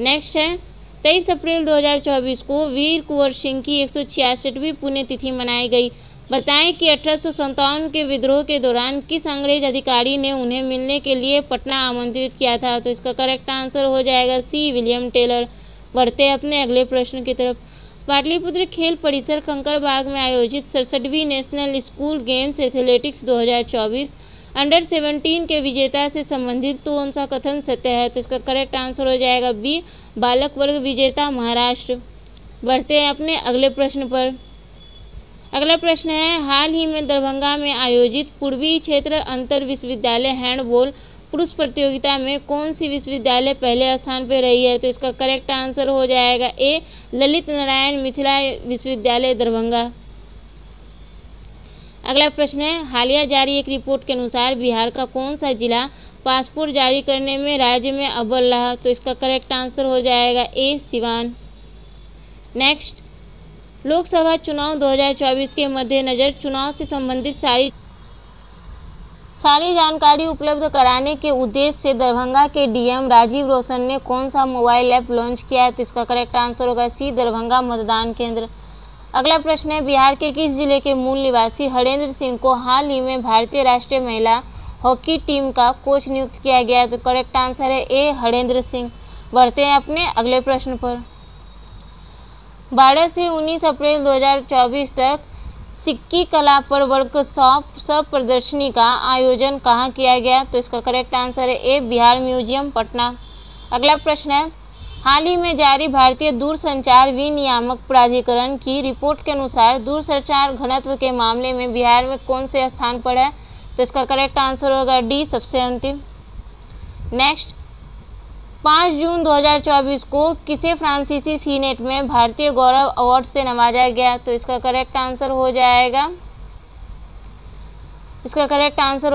नेक्स्ट है 23 अप्रैल 2024 को वीर कुंवर सिंह की 166वीं पुण्यतिथि मनाई गई। बताएं कि 1857 के विद्रोह के दौरान किस अंग्रेज अधिकारी ने उन्हें मिलने के लिए पटना आमंत्रित किया था? तो इसका करेक्ट आंसर हो जाएगा सी, विलियम टेलर। बढ़ते हैं अपने अगले प्रश्न की तरफ। पाटलिपुत्र खेल परिसर कंकड़बाग में आयोजित 67वीं national school games athletics 2024 under 17 के विजेता से संबंधित कौन सा कथन सत्य है? तो इसका करेक्ट आंसर हो जाएगा बी, बालक वर्ग विजेता महाराष्ट्र। बढ़ते हैं अपने अगले प्रश्न पर। अगला प्रश्न है हाल ही में दरभंगा में आयोजित पूर्वी क्षेत्र अंतर विश्वविद्यालय हैंडबॉल पुरुष प्रतियोगिता में कौन सी विश्वविद्यालय पहले स्थान पर रही है? तो इसका करेक्ट आंसर हो जाएगा ए, ललित नारायण मिथिला विश्वविद्यालय दरभंगा। अगला प्रश्न है हालिया जारी एक रिपोर्ट के अनुसार बिहार का कौन सा जिला पासपोर्ट जारी करने में राज्य में अव्वल रहा? तो इसका करेक्ट आंसर हो जाएगा ए, सिवान। नेक्स्ट, लोकसभा चुनाव 2024 के मद्देनजर चुनाव से संबंधित सारी जानकारी उपलब्ध कराने के उद्देश्य से दरभंगा के डीएम राजीव रोशन ने कौन सा मोबाइल ऐप लॉन्च किया है? तो इसका करेक्ट आंसर होगा सी, दरभंगा मतदान केंद्र। अगला प्रश्न है बिहार के किस जिले के मूल निवासी हरेंद्र सिंह को हाल ही में भारतीय राष्ट्रीय महिला हॉकी टीम का कोच नियुक्त किया गया है? तो करेक्ट आंसर है ए, हरेंद्र सिंह। बढ़ते हैं अपने अगले प्रश्न पर। 12 से 19 अप्रैल 2024 तक सिक्की कला पर वर्कशॉप सह प्रदर्शनी का आयोजन कहाँ किया गया? तो इसका करेक्ट आंसर है ए, बिहार म्यूजियम, पटना। अगला प्रश्न है हाल ही में जारी भारतीय दूरसंचार विनियामक प्राधिकरण की रिपोर्ट के अनुसार दूरसंचार घनत्व के मामले में बिहार में कौन से स्थान पर है? तो इसका करेक्ट आंसर होगा डी, सबसे अंतिम। नेक्स्ट, 5 जून 2024 को किसे फ्रांसीसी सीनेट में भारतीय गौरव अवार्ड से नवाजा गया? तो इसका करेक्ट आंसर हो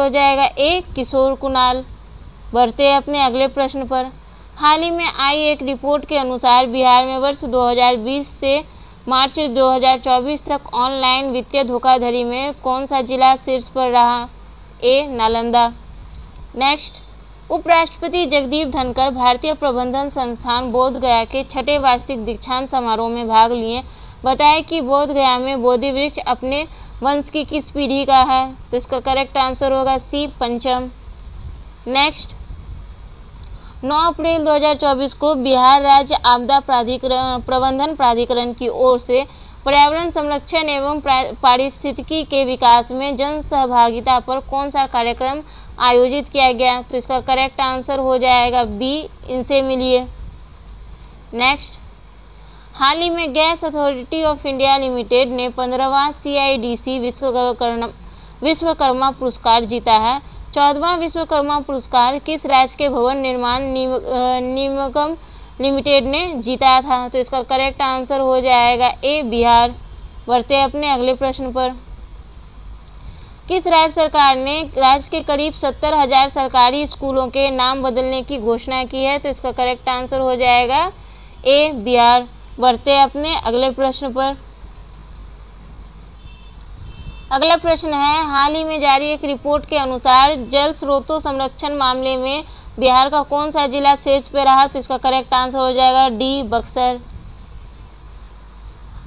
जाएगा ए, किशोर कुणाल। बढ़ते हैं अपने अगले प्रश्न पर। हाल ही में आई एक रिपोर्ट के अनुसार बिहार में वर्ष 2020 से मार्च 2024 तक ऑनलाइन वित्तीय धोखाधड़ी में कौन सा जिला शीर्ष पर रहा? ए, नालंदा। नेक्स्ट, उपराष्ट्रपति जगदीप धनखड़ भारतीय प्रबंधन संस्थान बोध गया के 6ठे वार्षिक दीक्षांत समारोह में भाग लिए। बताएं कि बोध गया में बोधि वृक्ष अपने वंश की किस पीढ़ी का है? तो इसका करेक्ट आंसर होगा सी, पंचम। नेक्स्ट, 9 अप्रैल 2024 को बिहार राज्य आपदा प्रबंधन प्राधिकरण की ओर से पर्यावरण संरक्षण एवं पारिस्थितिकी के विकास में जन सहभागिता पर कौन सा कार्यक्रम आयोजित किया गया? तो इसका करेक्ट आंसर हो जाएगा बी, इनसे मिलिए। नेक्स्ट, हाल ही में gas authority of India limited ने 15वां CIDC विश्वकर्मा पुरस्कार जीता है। 14वां विश्वकर्मा पुरस्कार किस राज्य के भवन निर्माण निगम लिमिटेड ने जीता था? तो इसका करेक्ट आंसर हो जाएगा ए, बिहार। बढ़ते अपने अगले प्रश्न पर। किस राज्य सरकार ने राज्य के करीब 70,000 सरकारी स्कूलों के नाम बदलने की घोषणा की है? तो इसका करेक्ट आंसर हो जाएगा ए, बिहार। बढ़ते अपने अगले प्रश्न पर। अगला प्रश्न है हाल ही में जारी एक रिपोर्ट के अनुसार जल स्रोतों संरक्षण मामले में बिहार का कौन सा जिला शीर्ष पे रहा? तो इसका करेक्ट आंसर हो जाएगा डी, बक्सर।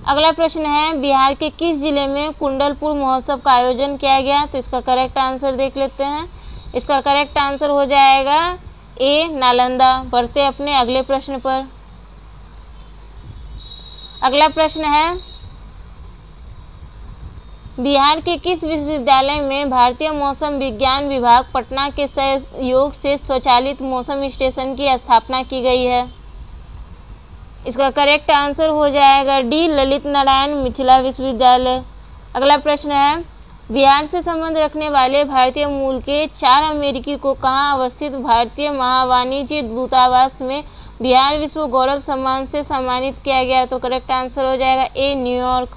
अगला प्रश्न है बिहार के किस जिले में कुंडलपुर महोत्सव का आयोजन किया गया? तो इसका करेक्ट आंसर देख लेते हैं। इसका करेक्ट आंसर हो जाएगा ए, नालंदा। बढ़ते अपने अगले प्रश्न पर। अगला प्रश्न है बिहार के किस विश्वविद्यालय में भारतीय मौसम विज्ञान विभाग पटना के सहयोग से स्वचालित मौसम स्टेशन की स्थापना की गई है? इसका करेक्ट आंसर हो जाएगा डी, ललित नारायण मिथिला विश्वविद्यालय। अगला प्रश्न है बिहार से संबंध रखने वाले भारतीय मूल के 4 अमेरिकी को कहाँ अवस्थित भारतीय महावाणिज्य दूतावास में बिहार विश्व गौरव सम्मान से सम्मानित किया गया? तो करेक्ट आंसर हो जाएगा ए, न्यूयॉर्क।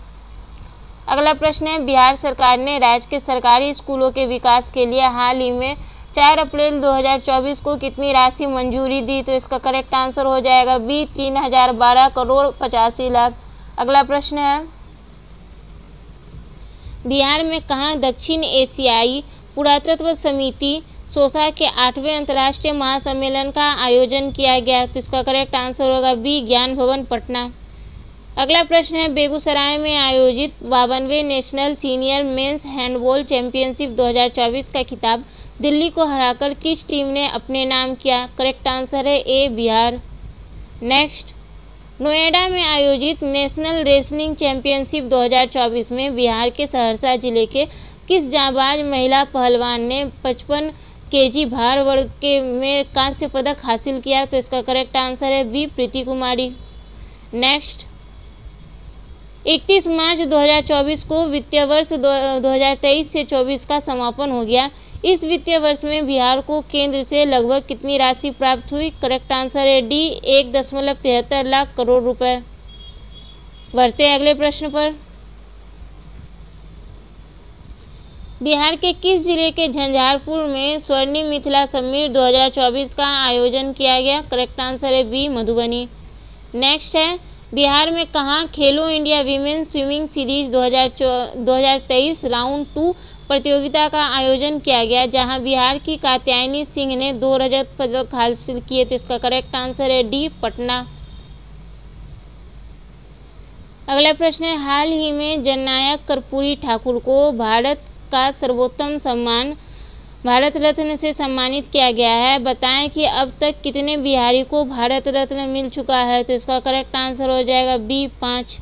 अगला प्रश्न है बिहार सरकार ने राज्य के सरकारी स्कूलों के विकास के लिए हाल ही में 4 अप्रैल 2024 को कितनी राशि मंजूरी दी? तो इसका करेक्ट आंसर हो जाएगा बी 3012 करोड़ 85 लाख। अगला प्रश्न है, बिहार में कहाँ दक्षिण एशियाई पुरातत्व समिति सोसा के 8वें अंतर्राष्ट्रीय महासम्मेलन का आयोजन किया गया? तो इसका करेक्ट आंसर होगा बी ज्ञान भवन पटना। अगला प्रश्न है, बेगूसराय में आयोजित 52वें national senior men's handball championship 2024 का खिताब दिल्ली को हराकर किस टीम ने अपने नाम किया? करेक्ट आंसर है ए बिहार। नेक्स्ट, नोएडा में आयोजित नेशनल रेसलिंग चैंपियनशिप 2024 में बिहार के सहरसा जिले के किस जांबाज महिला पहलवान ने 55 केजी भार वर्ग के में कांस्य पदक हासिल किया? तो इसका करेक्ट आंसर है बी प्रीति कुमारी। नेक्स्ट, 31 मार्च 2024 को वित्तीय वर्ष 2023 से 24 का समापन हो गया। इस वित्तीय वर्ष में बिहार को केंद्र से लगभग कितनी राशि प्राप्त हुई? करेक्ट आंसर है डी 1.73 लाख करोड़ रुपए। बढ़ते हैं अगले प्रश्न पर। बिहार के किस जिले के झंझारपुर में स्वर्णिम मिथिला समिट 2024 का आयोजन किया गया? करेक्ट आंसर है बी मधुबनी। नेक्स्ट है, बिहार में कहाँ खेलो India women swimming series 2023 round 2 प्रतियोगिता का आयोजन किया गया, जहां बिहार की कात्यायनी सिंह ने 2 रजत पदक हासिल किए? तो इसका करेक्ट आंसर है डी पटना। अगला प्रश्न है, हाल ही में जननायक कर्पूरी ठाकुर को भारत का सर्वोत्तम सम्मान भारत रत्न से सम्मानित किया गया है। बताएं कि अब तक कितने बिहारी को भारत रत्न मिल चुका है? तो इसका करेक्ट आंसर हो जाएगा बी 5।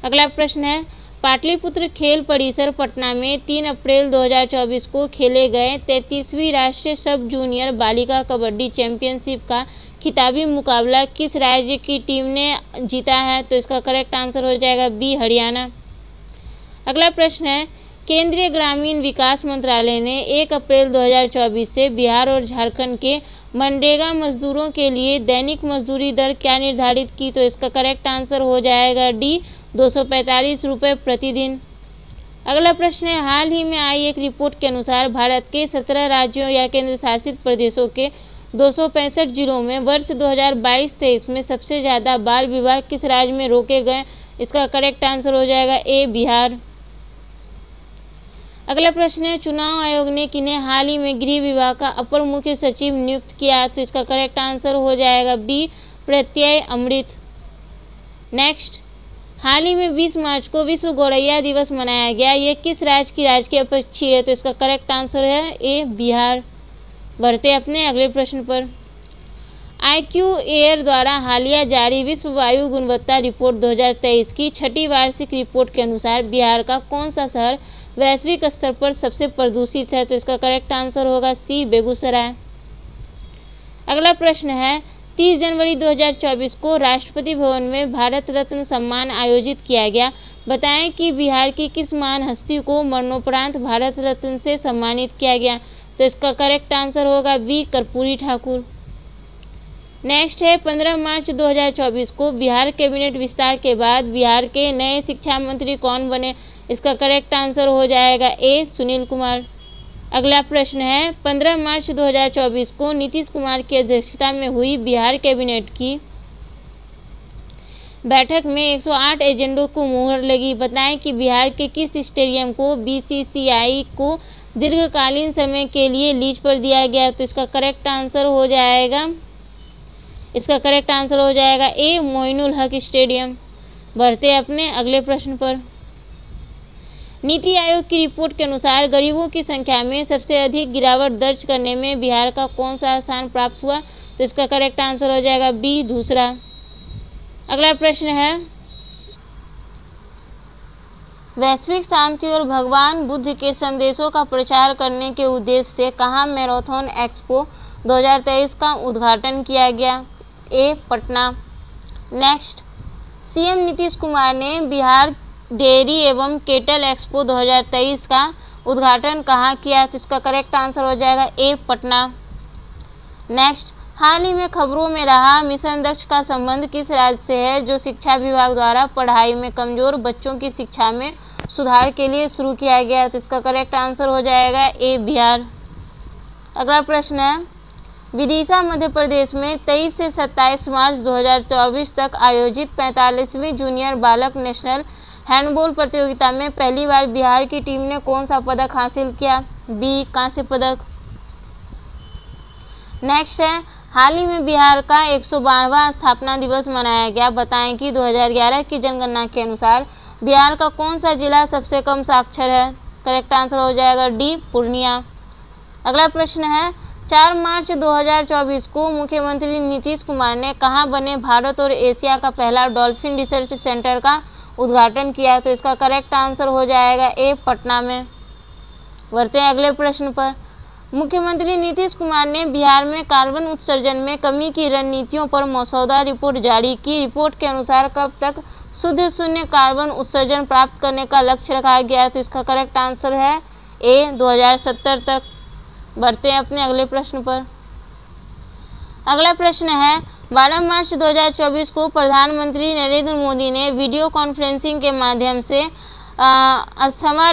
अगला प्रश्न है, पाटलिपुत्र खेल परिसर पटना में 3 अप्रैल 2024 को खेले गए 33वीं राष्ट्रीय सब जूनियर बालिका कबड्डी चैंपियनशिप का खिताबी मुकाबला किस राज्य की टीम ने जीता है? तो इसका करेक्ट आंसर हो जाएगा बी हरियाणा। अगला प्रश्न है, केंद्रीय ग्रामीण विकास मंत्रालय ने 1 अप्रैल 2024 से बिहार और झारखंड के मनरेगा मजदूरों के लिए दैनिक मजदूरी दर क्या निर्धारित की? तो इसका करेक्ट आंसर हो जाएगा डी 245 रुपये प्रतिदिन। अगला प्रश्न है, हाल ही में आई एक रिपोर्ट के अनुसार भारत के 17 राज्यों या केंद्र शासित प्रदेशों के 265 जिलों में वर्ष 2022-23 में सबसे ज़्यादा बाल विवाह किस राज्य में रोके गए? इसका करेक्ट आंसर हो जाएगा ए बिहार। अगला प्रश्न है, चुनाव आयोग ने किन्हें हाल ही में गृह विभाग का अपर मुख्य सचिव नियुक्त किया? तो इसका करेक्ट आंसर हो जाएगा बी प्रत्यय अमृत। नेक्स्ट, हाल ही में 20 मार्च को विश्व गौरैया दिवस मनाया गया, यह किस राज्य की राजकीय पक्षी है? तो इसका करेक्ट आंसर है ए बिहार। बढ़ते अपने अगले प्रश्न पर। IQAir द्वारा हालिया जारी विश्व वायु गुणवत्ता रिपोर्ट 2023 की 6ठी वार्षिक रिपोर्ट के अनुसार बिहार का कौन सा शहर वैश्विक स्तर पर सबसे प्रदूषित है? तो इसका करेक्ट आंसर होगा सी बेगूसराय। अगला प्रश्न है, 30 जनवरी 2024 को राष्ट्रपति भवन में भारत रत्न सम्मान आयोजित किया गया। बताएं कि बिहार की किस महान हस्ती को मरणोपरांत भारत रत्न से सम्मानित किया गया? तो इसका करेक्ट आंसर होगा बी कर्पूरी ठाकुर। नेक्स्ट है, 15 मार्च 2024 को बिहार कैबिनेट विस्तार के बाद बिहार के नए शिक्षा मंत्री कौन बने? इसका करेक्ट आंसर हो जाएगा ए सुनील कुमार। अगला प्रश्न है, 15 मार्च 2024 को नीतीश कुमार की अध्यक्षता में हुई बिहार कैबिनेट की बैठक में 108 एजेंडों को मुहर लगी। बताएं कि बिहार के किस स्टेडियम को BCCI को दीर्घकालीन समय के लिए लीज पर दिया गया? तो इसका करेक्ट आंसर हो जाएगा ए मोइनुल हक स्टेडियम। बढ़ते अपने अगले प्रश्न पर। नीति आयोग की रिपोर्ट के अनुसार गरीबों की संख्या में सबसे अधिक गिरावट दर्ज करने में बिहार का कौन सा स्थान प्राप्त हुआ? तो इसका करेक्ट आंसर हो जाएगा बी दूसरा। अगला प्रश्न है, वैश्विक शांति और भगवान बुद्ध के संदेशों का प्रचार करने के उद्देश्य से कहाँ मैराथन एक्सपो 2023 का उद्घाटन किया गया? ए पटना। नेक्स्ट, सीएम नीतीश कुमार ने बिहार डेयरी एवं केटल एक्सपो 2023 का उद्घाटन कहाँ किया? तो इसका करेक्ट आंसर हो जाएगा ए पटना। नेक्स्ट, हाल ही में खबरों में रहा मिशन दक्ष का संबंध किस राज्य से है, जो शिक्षा विभाग द्वारा पढ़ाई में कमजोर बच्चों की शिक्षा में सुधार के लिए शुरू किया गया? तो इसका करेक्ट आंसर हो जाएगा ए बिहार। अगला प्रश्न है, विदिशा मध्य प्रदेश में 23 से 27 मार्च 2024 तक आयोजित 45वीं जूनियर बालक नेशनल हैंडबॉल प्रतियोगिता में पहली बार बिहार की टीम ने कौन सा पदक हासिल किया? बी कांस्य पदक। नेक्स्ट है, हाल ही में बिहार का 112वां स्थापना दिवस मनाया गया। बताएं कि 2011 की जनगणना के अनुसार बिहार का कौन सा जिला सबसे कम साक्षर है? करेक्ट आंसर हो जाएगा डी पूर्णिया। अगला प्रश्न है, 4 मार्च 2024 को मुख्यमंत्री नीतीश कुमार ने कहां बने भारत और एशिया का पहला डॉल्फिन रिसर्च सेंटर का उद्घाटन किया? तो इसका करेक्ट आंसर हो जाएगा ए पटना में। बढ़ते हैं अगले प्रश्न पर। मुख्यमंत्री नीतीश कुमार ने बिहार में कार्बन उत्सर्जन में कमी की रणनीतियों पर मसौदा रिपोर्ट जारी की। रिपोर्ट के अनुसार कब तक शुद्ध शून्य कार्बन उत्सर्जन प्राप्त करने का लक्ष्य रखा गया है? तो इसका करेक्ट आंसर है ए 2070 तक। बढ़ते हैं अपने अगले प्रश्न पर। अगला प्रश्न है, 12 मार्च 2024 को प्रधानमंत्री नरेंद्र मोदी ने वीडियो कॉन्फ्रेंसिंग के माध्यम से अस्थावा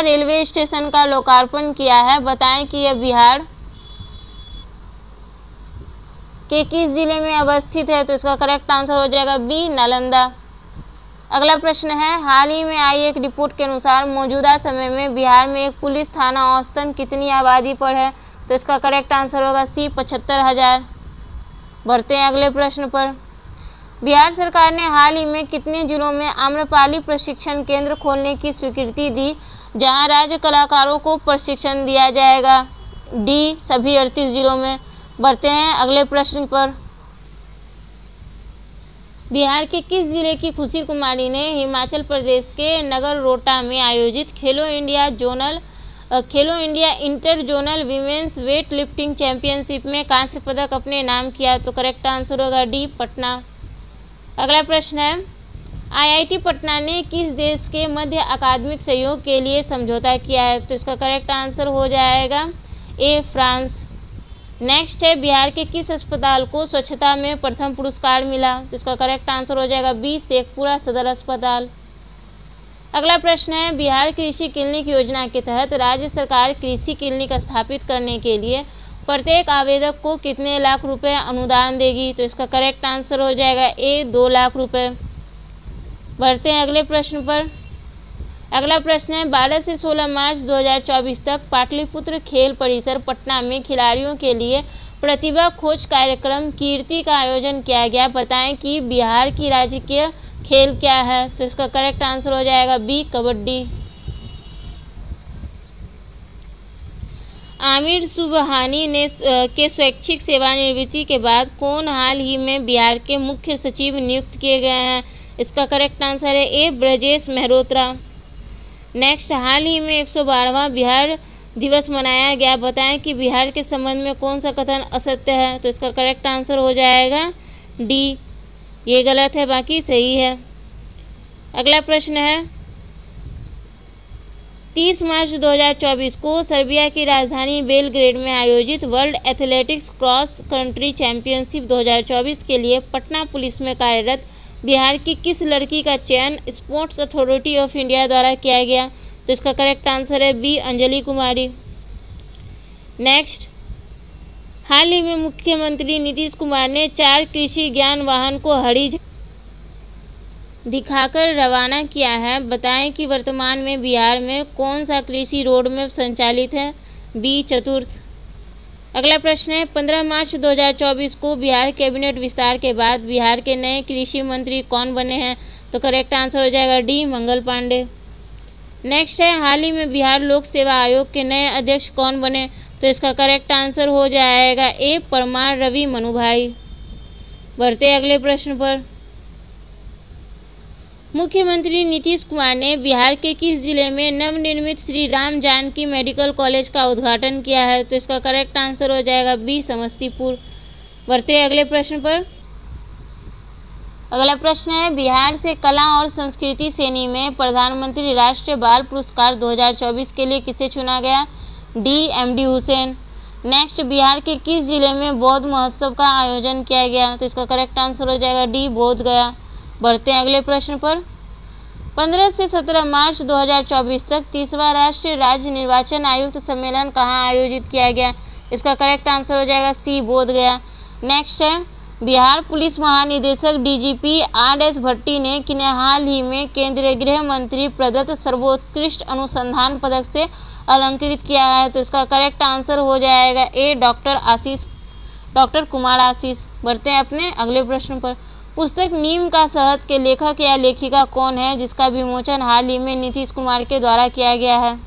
रेलवे स्टेशन का लोकार्पण किया है। बताएं कि यह बिहार के किस जिले में अवस्थित है? तो इसका करेक्ट आंसर हो जाएगा बी नालंदा। अगला प्रश्न है, हाल ही में आई एक रिपोर्ट के अनुसार मौजूदा समय में बिहार में एक पुलिस थाना औसतन कितनी आबादी पर है? तो इसका करेक्ट आंसर होगा सी 75,000। बढ़ते हैं अगले प्रश्न पर। बिहार सरकार ने हाल ही में कितने जिलों में आम्रपाली प्रशिक्षण केंद्र खोलने की स्वीकृति दी, जहां राज्य कलाकारों को प्रशिक्षण दिया जाएगा? डी सभी 38 जिलों में। बढ़ते हैं अगले प्रश्न पर। बिहार के किस जिले की खुशी कुमारी ने हिमाचल प्रदेश के नगररोटा में आयोजित खेलो India inter zonal women's weight lifting championship में कांस्य पदक अपने नाम किया? तो करेक्ट आंसर होगा डी पटना। अगला प्रश्न है, आईआईटी पटना ने किस देश के मध्य अकादमिक सहयोग के लिए समझौता किया है? तो इसका करेक्ट आंसर हो जाएगा ए फ्रांस। नेक्स्ट है, बिहार के किस अस्पताल को स्वच्छता में प्रथम पुरस्कार मिला? तो इसका करेक्ट आंसर हो जाएगा बी शेखपुरा सदर अस्पताल। अगला प्रश्न है, बिहार कृषि क्लिनिक योजना के तहत राज्य सरकार कृषि क्लिनिक स्थापित करने के लिए प्रत्येक आवेदक को कितने लाख रुपए अनुदान देगी? तो इसका करेक्ट आंसर हो जाएगा ए 2 लाख रुपए। बढ़ते हैं अगले प्रश्न पर। अगला प्रश्न है, 12 से 16 मार्च 2024 तक पाटलिपुत्र खेल परिसर पटना में खिलाड़ियों के लिए प्रतिभा खोज कार्यक्रम कीर्ति का आयोजन किया गया। बताएं कि बिहार की राजकीय खेल क्या है? तो इसका करेक्ट आंसर हो जाएगा बी कबड्डी। आमिर सुबहानी ने के स्वैच्छिक सेवानिवृत्ति के बाद कौन हाल ही में बिहार के मुख्य सचिव नियुक्त किए गए हैं? इसका करेक्ट आंसर है ए ब्रजेश मेहरोत्रा। नेक्स्ट, हाल ही में 112वां बिहार दिवस मनाया गया। बताएं कि बिहार के संबंध में कौन सा कथन असत्य है? तो इसका करेक्ट आंसर हो जाएगा डी, ये गलत है, बाकी सही है। अगला प्रश्न है, 30 मार्च 2024 को सर्बिया की राजधानी बेलग्रेड में आयोजित world athletics cross country championship 2024 के लिए पटना पुलिस में कार्यरत बिहार की किस लड़की का चयन स्पोर्ट्स अथॉरिटी ऑफ इंडिया द्वारा किया गया? तो इसका करेक्ट आंसर है बी अंजलि कुमारी। नेक्स्ट, हाल ही में मुख्यमंत्री नीतीश कुमार ने 4 कृषि ज्ञान वाहन को हरी झंडी दिखाकर रवाना किया है। बताएं कि वर्तमान में बिहार में कौन सा कृषि रोड मैप संचालित है? बी चतुर्थ। अगला प्रश्न है, 15 मार्च 2024 को बिहार कैबिनेट विस्तार के बाद बिहार के नए कृषि मंत्री कौन बने हैं? तो करेक्ट आंसर हो जाएगा डी मंगल पांडे। नेक्स्ट है, हाल ही में बिहार लोक सेवा आयोग के नए अध्यक्ष कौन बने? तो इसका करेक्ट आंसर हो जाएगा ए परमार रवि मनुभाई। बढ़ते अगले प्रश्न पर। मुख्यमंत्री नीतीश कुमार ने बिहार के किस जिले में नवनिर्मित श्री राम जानकी मेडिकल कॉलेज का उद्घाटन किया है? तो इसका करेक्ट आंसर हो जाएगा बी समस्तीपुर। बढ़ते अगले प्रश्न पर। अगला प्रश्न है, बिहार से कला और संस्कृति श्रेणी में प्रधानमंत्री राष्ट्रीय बाल पुरस्कार 2024 के लिए किसे चुना गया? D MD Hussain. Next, Bihar के किस जिले में बौद्ध महोत्सव का आयोजन किया गया? तो इसका करेक्ट आंसर हो जाएगा डी बोध गया। बढ़ते हैं अगले प्रश्न पर। 15 से 17 मार्च 2024 तक 30वां राष्ट्रीय राज्य निर्वाचन आयुक्त सम्मेलन कहाँ आयोजित किया गया? इसका करेक्ट आंसर हो जाएगा सी, बोधगया। नेक्स्ट है, बिहार पुलिस महानिदेशक डीजीपी आर.एस. भट्टी ने किन्हें हाल ही में केंद्रीय गृह मंत्री प्रदत्त सर्वोत्कृष्ट अनुसंधान पदक से अलंकृत किया है? तो इसका करेक्ट आंसर हो जाएगा ए, डॉक्टर कुमार आशीष। बढ़ते हैं अपने अगले प्रश्न पर। पुस्तक नीम का शहद के लेखक या लेखिका कौन है, जिसका विमोचन हाल ही में नीतीश कुमार के द्वारा किया गया है?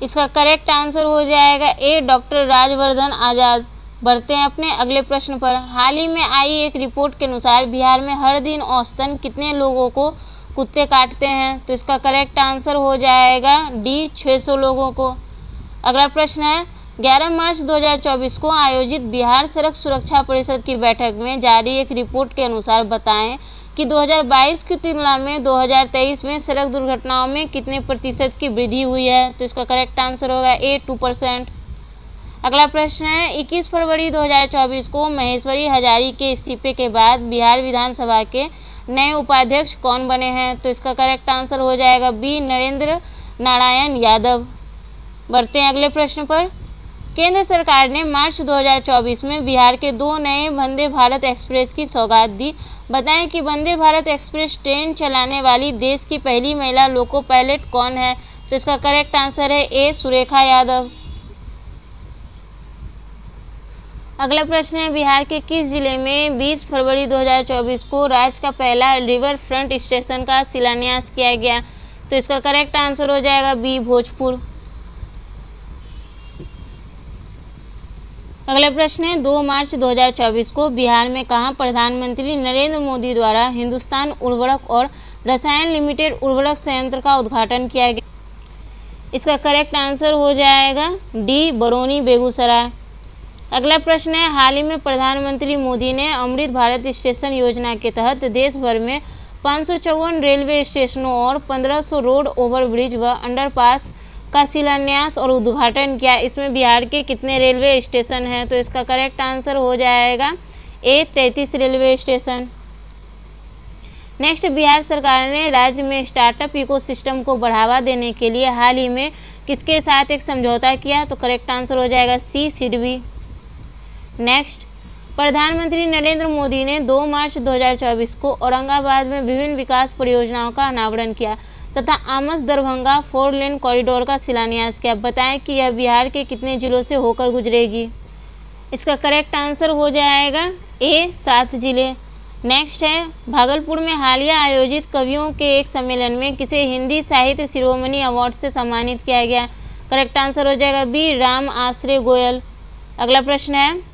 इसका करेक्ट आंसर हो जाएगा ए, डॉक्टर राजवर्धन आजाद। बढ़ते हैं अपने अगले प्रश्न पर। हाल ही में आई एक रिपोर्ट के अनुसार बिहार में हर दिन औसतन कितने लोगों को कुत्ते काटते हैं? तो इसका करेक्ट आंसर हो जाएगा डी, 600 लोगों को। अगला प्रश्न है, 11 मार्च 2024 को आयोजित बिहार सड़क सुरक्षा परिषद की बैठक में जारी एक रिपोर्ट के अनुसार बताएं कि 2022 की तुलना में 2023 में सड़क दुर्घटनाओं में कितने प्रतिशत की वृद्धि हुई है? तो इसका करेक्ट आंसर होगा ए, 2%। अगला प्रश्न है, 21 फरवरी 2024 को महेश्वरी हजारी के इस्तीफे के बाद बिहार विधानसभा के नए उपाध्यक्ष कौन बने हैं? तो इसका करेक्ट आंसर हो जाएगा बी, नरेंद्र नारायण यादव। बढ़ते हैं अगले प्रश्न पर। केंद्र सरकार ने मार्च 2024 में बिहार के 2 नए वंदे भारत एक्सप्रेस की सौगात दी। बताएं कि वंदे भारत एक्सप्रेस ट्रेन चलाने वाली देश की पहली महिला लोको पायलट कौन है? तो इसका करेक्ट आंसर है ए, सुरेखा यादव। अगला प्रश्न है, बिहार के किस जिले में 20 फरवरी 2024 को राज्य का पहला रिवर फ्रंट स्टेशन का शिलान्यास किया गया? तो इसका करेक्ट आंसर हो जाएगा बी, भोजपुर। अगला प्रश्न है, 2 मार्च 2024 को बिहार में कहाँ प्रधानमंत्री नरेंद्र मोदी द्वारा हिंदुस्तान उर्वरक और रसायन लिमिटेड उर्वरक संयंत्र का उद्घाटन किया गया? इसका करेक्ट आंसर हो जाएगा डी, बरौनी, बेगूसराय। अगला प्रश्न है, हाल ही में प्रधानमंत्री मोदी ने अमृत भारत स्टेशन योजना के तहत देश भर में 554 रेलवे स्टेशनों और 1500 रोड ओवरब्रिज व अंडरपास का शिलान्यास और उद्घाटन किया। इसमें बिहार के कितने रेलवे स्टेशन हैं? तो इसका करेक्ट आंसर हो जाएगा ए, 33 रेलवे स्टेशन। नेक्स्ट, बिहार सरकार ने राज्य में स्टार्टअप इकोसिस्टम को बढ़ावा देने के लिए हाल ही में किसके साथ एक समझौता किया? तो करेक्ट आंसर हो जाएगा सी, सिडबी। नेक्स्ट, प्रधानमंत्री नरेंद्र मोदी ने 2 मार्च 2024 को औरंगाबाद में विभिन्न विकास परियोजनाओं का अनावरण किया तथा आमस दरभंगा 4 लेन कॉरिडोर का शिलान्यास किया। बताएं कि यह बिहार के कितने जिलों से होकर गुजरेगी? इसका करेक्ट आंसर हो जाएगा ए, 7 जिले। नेक्स्ट है, भागलपुर में हालिया आयोजित कवियों के एक सम्मेलन में किसे हिंदी साहित्य शिरोमणि अवार्ड से सम्मानित किया गया? करेक्ट आंसर हो जाएगा बी, राम आश्रय गोयल। अगला प्रश्न है,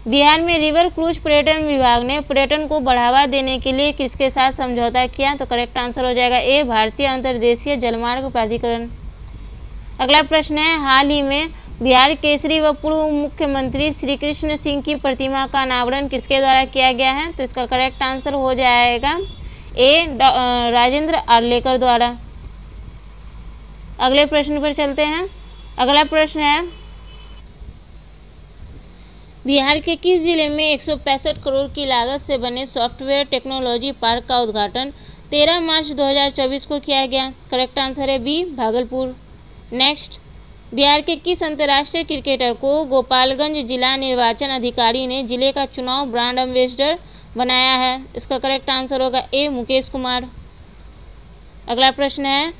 बिहार में रिवर क्रूज पर्यटन विभाग ने पर्यटन को बढ़ावा देने के लिए किसके साथ समझौता किया? तो करेक्ट आंसर हो जाएगा ए, भारतीय अंतर्देशीय जलमार्ग प्राधिकरण। अगला प्रश्न है, हाल ही में बिहार केसरी व पूर्व मुख्यमंत्री श्री कृष्ण सिंह की प्रतिमा का अनावरण किसके द्वारा किया गया है? तो इसका करेक्ट आंसर हो जाएगा ए, राजेंद्र आर्लेकर द्वारा। अगले प्रश्न पर चलते हैं। अगला प्रश्न है, बिहार के किस जिले में 165 करोड़ की लागत से बने सॉफ्टवेयर टेक्नोलॉजी पार्क का उद्घाटन 13 मार्च 2024 को किया गया? करेक्ट आंसर है बी, भागलपुर। नेक्स्ट, बिहार के किस अंतर्राष्ट्रीय क्रिकेटर को गोपालगंज जिला निर्वाचन अधिकारी ने जिले का चुनाव ब्रांड एम्बेसडर बनाया है? इसका करेक्ट आंसर होगा ए, मुकेश कुमार। अगला प्रश्न है,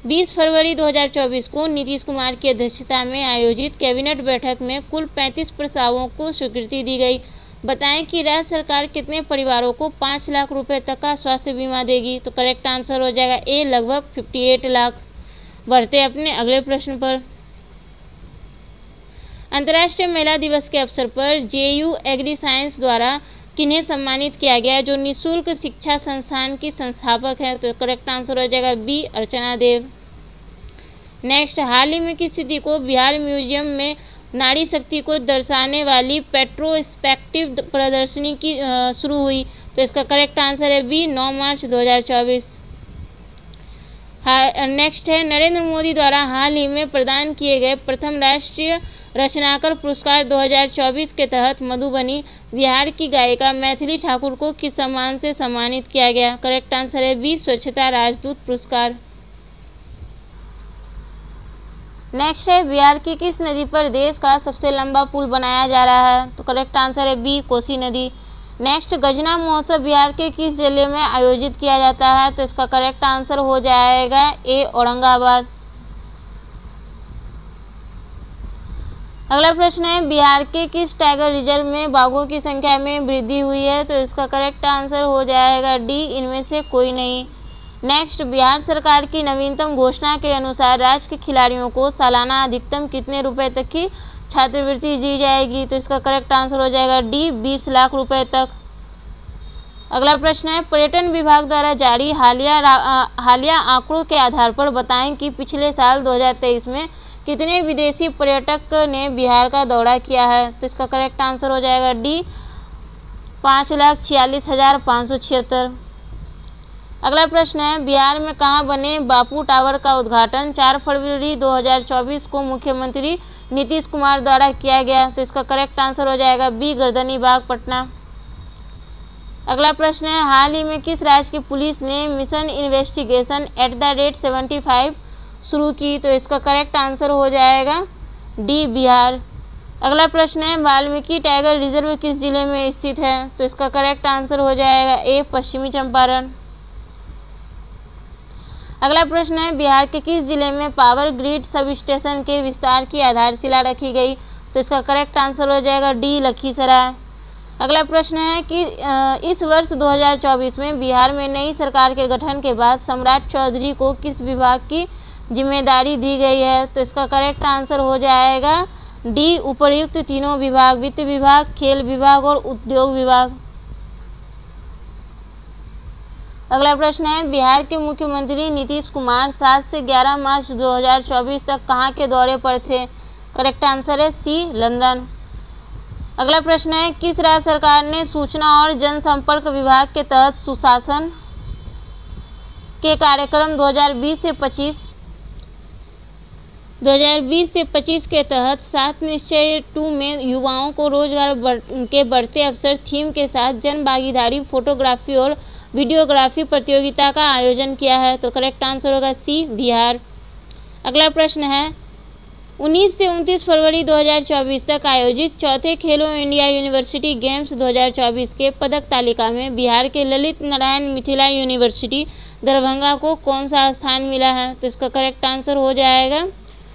20 फरवरी 2024 को नीतीश कुमार की अध्यक्षता में आयोजित कैबिनेट बैठक में कुल 35 प्रस्तावों को स्वीकृति दी गई। बताएं कि राज्य सरकार कितने परिवारों को 5 लाख रुपए तक का स्वास्थ्य बीमा देगी? तो करेक्ट आंसर हो जाएगा ए, लगभग 58 लाख। बढ़ते अपने अगले प्रश्न पर। अंतर्राष्ट्रीय महिला दिवस के अवसर पर JU एग्री साइंस द्वारा किन्हें सम्मानित किया गया, जो निःशुल्क शिक्षा संस्थान की संस्थापक है? तो करेक्ट आंसर हो जाएगा बी, अर्चना देव। नेक्स्ट, हाल ही में किस स्थिति को बिहार म्यूजियम में नारी शक्ति को दर्शाने वाली पेट्रोस्पेक्टिव प्रदर्शनी की शुरू हुई? तो इसका करेक्ट आंसर है बी, 9 मार्च 2024। नेक्स्ट है, नरेंद्र मोदी द्वारा हाल ही में प्रदान किए गए प्रथम राष्ट्रीय रचनाकर पुरस्कार 2024 के तहत मधुबनी बिहार की गायिका मैथिली ठाकुर को किस सम्मान से सम्मानित किया गया? करेक्ट आंसर है बी, स्वच्छता राजदूत पुरस्कार। नेक्स्ट है, बिहार की किस नदी पर देश का सबसे लंबा पुल बनाया जा रहा है? तो करेक्ट आंसर है बी, कोसी नदी। नेक्स्ट, गजना महोत्सव बिहार के किस जिले में आयोजित किया जाता है? तो इसका करेक्ट आंसर हो जाएगा ए, औरंगाबाद। अगला प्रश्न है, बिहार के किस टाइगर रिजर्व में बाघों की संख्या में वृद्धि हुई है? तो इसका करेक्ट आंसर हो जाएगा डी, इनमें से कोई नहीं। नेक्स्ट, बिहार सरकार की नवीनतम घोषणा के अनुसार राज्य के खिलाड़ियों को सालाना अधिकतम कितने रुपए तक की छात्रवृत्ति दी जाएगी? तो इसका करेक्ट आंसर हो जाएगा डी, 20 लाख रुपए तक। अगला प्रश्न है, पर्यटन विभाग द्वारा जारी हालिया आंकड़ों के आधार पर बताएं कि पिछले साल 2023 में कितने विदेशी पर्यटक ने बिहार का दौरा किया है? तो इसका करेक्ट आंसर हो जाएगा डी, 5,46,576। अगला प्रश्न है, बिहार में कहाँ बने बापू टावर का उद्घाटन 4 फरवरी 2024 को मुख्यमंत्री नीतीश कुमार द्वारा किया गया? तो इसका करेक्ट आंसर हो जाएगा बी, गर्दनीबाग, पटना। अगला प्रश्न है, हाल ही में किस राज्य की पुलिस ने मिशन इन्वेस्टिगेशन @75 शुरू की? तो इसका करेक्ट आंसर हो जाएगा डी, बिहार। अगला प्रश्न है, वाल्मीकि टाइगर रिजर्व किस जिले में स्थित है? तो इसका करेक्ट आंसर हो जाएगा ए, पश्चिमी चंपारण। अगला प्रश्न है, बिहार के किस जिले में पावर ग्रिड सब स्टेशन के विस्तार की आधारशिला रखी गई? तो इसका करेक्ट आंसर हो जाएगा डी, लखीसराय। अगला प्रश्न है कि इस वर्ष 2024 में बिहार में नई सरकार के गठन के बाद सम्राट चौधरी को किस विभाग की जिम्मेदारी दी गई है? तो इसका करेक्ट आंसर हो जाएगा डी, उपर्युक्त तीनों विभाग, वित्त विभाग, खेल विभाग और उद्योग विभाग। अगला प्रश्न है, बिहार के मुख्यमंत्री नीतीश कुमार 7 से 11 मार्च 2024 तक कहाँ के दौरे पर थे? करेक्ट आंसर है सी, लंदन। अगला प्रश्न है, किस राज्य सरकार ने सूचना और जनसंपर्क विभाग के तहत सुशासन के कार्यक्रम 2020 से 25 के तहत 7 निश्चय 2 में युवाओं को रोजगार के बढ़ते अवसर थीम के साथ जन भागीदारी फोटोग्राफी और वीडियोग्राफी प्रतियोगिता का आयोजन किया है? तो करेक्ट आंसर होगा सी, बिहार। अगला प्रश्न है, 19 से 29 फरवरी 2024 तक आयोजित चौथे खेलो इंडिया यूनिवर्सिटी गेम्स 2024 के पदक तालिका में बिहार के ललित नारायण मिथिला यूनिवर्सिटी दरभंगा को कौन सा स्थान मिला है? तो इसका करेक्ट आंसर हो जाएगा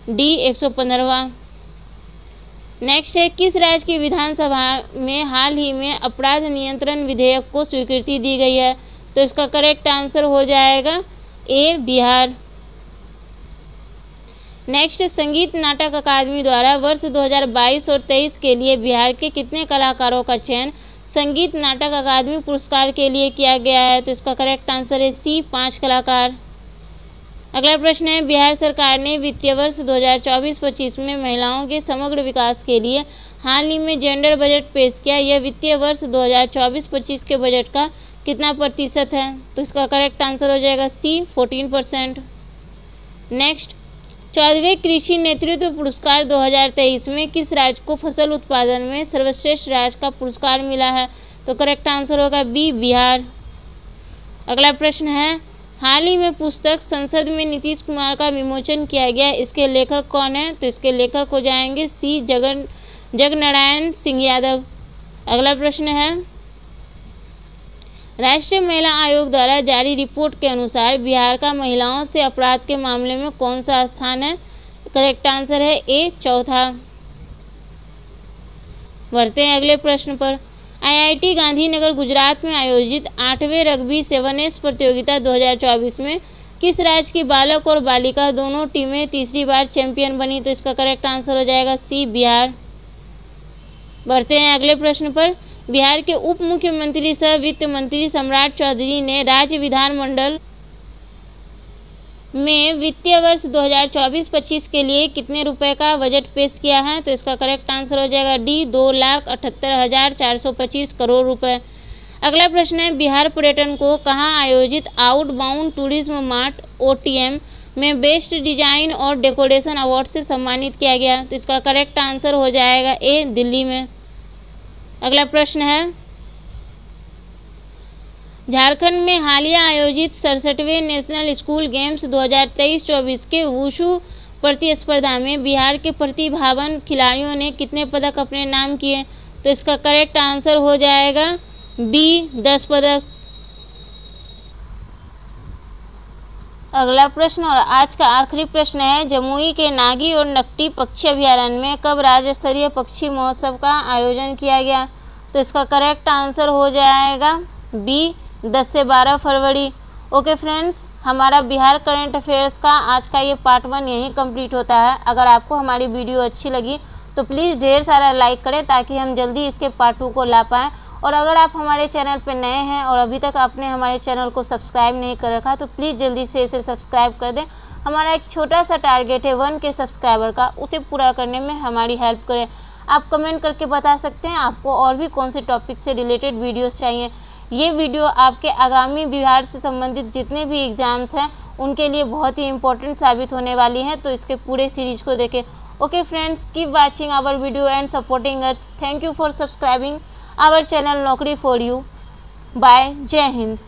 डी, 115वां। नेक्स्ट है, किस राज्य की विधानसभा में हाल ही में अपराध नियंत्रण विधेयक को स्वीकृति दी गई है? तो इसका करेक्ट आंसर हो जाएगा ए, बिहार। नेक्स्ट, संगीत नाटक अकादमी द्वारा वर्ष 2022 और 23 के लिए बिहार के कितने कलाकारों का चयन संगीत नाटक अकादमी पुरस्कार के लिए किया गया है? तो इसका करेक्ट आंसर है सी, 5 कलाकार। अगला प्रश्न है, बिहार सरकार ने वित्तीय वर्ष 2024-25 में महिलाओं के समग्र विकास के लिए हाल ही में जेंडर बजट पेश किया। यह वित्तीय वर्ष 2024-25 के बजट का कितना प्रतिशत है? तो इसका करेक्ट आंसर हो जाएगा सी, 14%। नेक्स्ट, 14वें कृषि नेतृत्व पुरस्कार 2023 में किस राज्य को फसल उत्पादन में सर्वश्रेष्ठ राज्य का पुरस्कार मिला है? तो करेक्ट आंसर होगा बी, बिहार। अगला प्रश्न है, हाल ही में पुस्तक संसद में नीतीश कुमार का विमोचन किया गया, इसके लेखक कौन है? तो इसके लेखक हो जाएंगे सी, जगनारायण सिंह यादव। अगला प्रश्न है, राष्ट्रीय महिला आयोग द्वारा जारी रिपोर्ट के अनुसार बिहार का महिलाओं से अपराध के मामले में कौन सा स्थान है? करेक्ट आंसर है ए, 4था। बढ़ते हैं अगले प्रश्न पर। IIT गांधीनगर गुजरात में आयोजित 8वें रग्बी 7S प्रतियोगिता 2024 में किस राज्य की बालक और बालिका दोनों टीमें तीसरी बार चैंपियन बनी? तो इसका करेक्ट आंसर हो जाएगा सी, बिहार। बढ़ते हैं अगले प्रश्न पर। बिहार के उप मुख्यमंत्री सह वित्त मंत्री सम्राट चौधरी ने राज्य विधानमंडल में वित्तीय वर्ष 2024-25 के लिए कितने रुपए का बजट पेश किया है? तो इसका करेक्ट आंसर हो जाएगा डी, 2,78,425 करोड़ रुपए। अगला प्रश्न है, बिहार पर्यटन को कहाँ आयोजित आउटबाउंड टूरिज्म मार्ट OTM में बेस्ट डिजाइन और डेकोरेशन अवार्ड से सम्मानित किया गया? तो इसका करेक्ट आंसर हो जाएगा ए, दिल्ली में। अगला प्रश्न है, झारखंड में हालिया आयोजित 67वें नेशनल स्कूल गेम्स 2023-24 के वुशु प्रतिस्पर्धा में बिहार के प्रतिभावान खिलाड़ियों ने कितने पदक अपने नाम किए? तो इसका करेक्ट आंसर हो जाएगा बी, 10 पदक। अगला प्रश्न और आज का आखिरी प्रश्न है, जमुई के नागी और नकटी पक्षी अभयारण्य में कब राज्य स्तरीय पक्षी महोत्सव का आयोजन किया गया? तो इसका करेक्ट आंसर हो जाएगा बी, 10 से 12 फरवरी। ओके फ्रेंड्स, हमारा बिहार करंट अफेयर्स का आज का ये पार्ट 1 यहीं कंप्लीट होता है। अगर आपको हमारी वीडियो अच्छी लगी तो प्लीज़ ढेर सारा लाइक करें ताकि हम जल्दी इसके पार्ट 2 को ला पाएँ। और अगर आप हमारे चैनल पर नए हैं और अभी तक आपने हमारे चैनल को सब्सक्राइब नहीं कर रखा तो प्लीज़ जल्दी से इसे सब्सक्राइब कर दें। हमारा एक छोटा सा टारगेट है 1K सब्सक्राइबर का, उसे पूरा करने में हमारी हेल्प करें। आप कमेंट करके बता सकते हैं आपको और भी कौन से टॉपिक से रिलेटेड वीडियोस चाहिए। ये वीडियो आपके आगामी बिहार से संबंधित जितने भी एग्ज़ाम्स हैं उनके लिए बहुत ही इंपॉर्टेंट साबित होने वाली हैं, तो इसके पूरे सीरीज़ को देखें। Okay friends, keep watching our video and supporting us. Thank you for subscribing our channel Naukri for you. Bye, जय हिंद।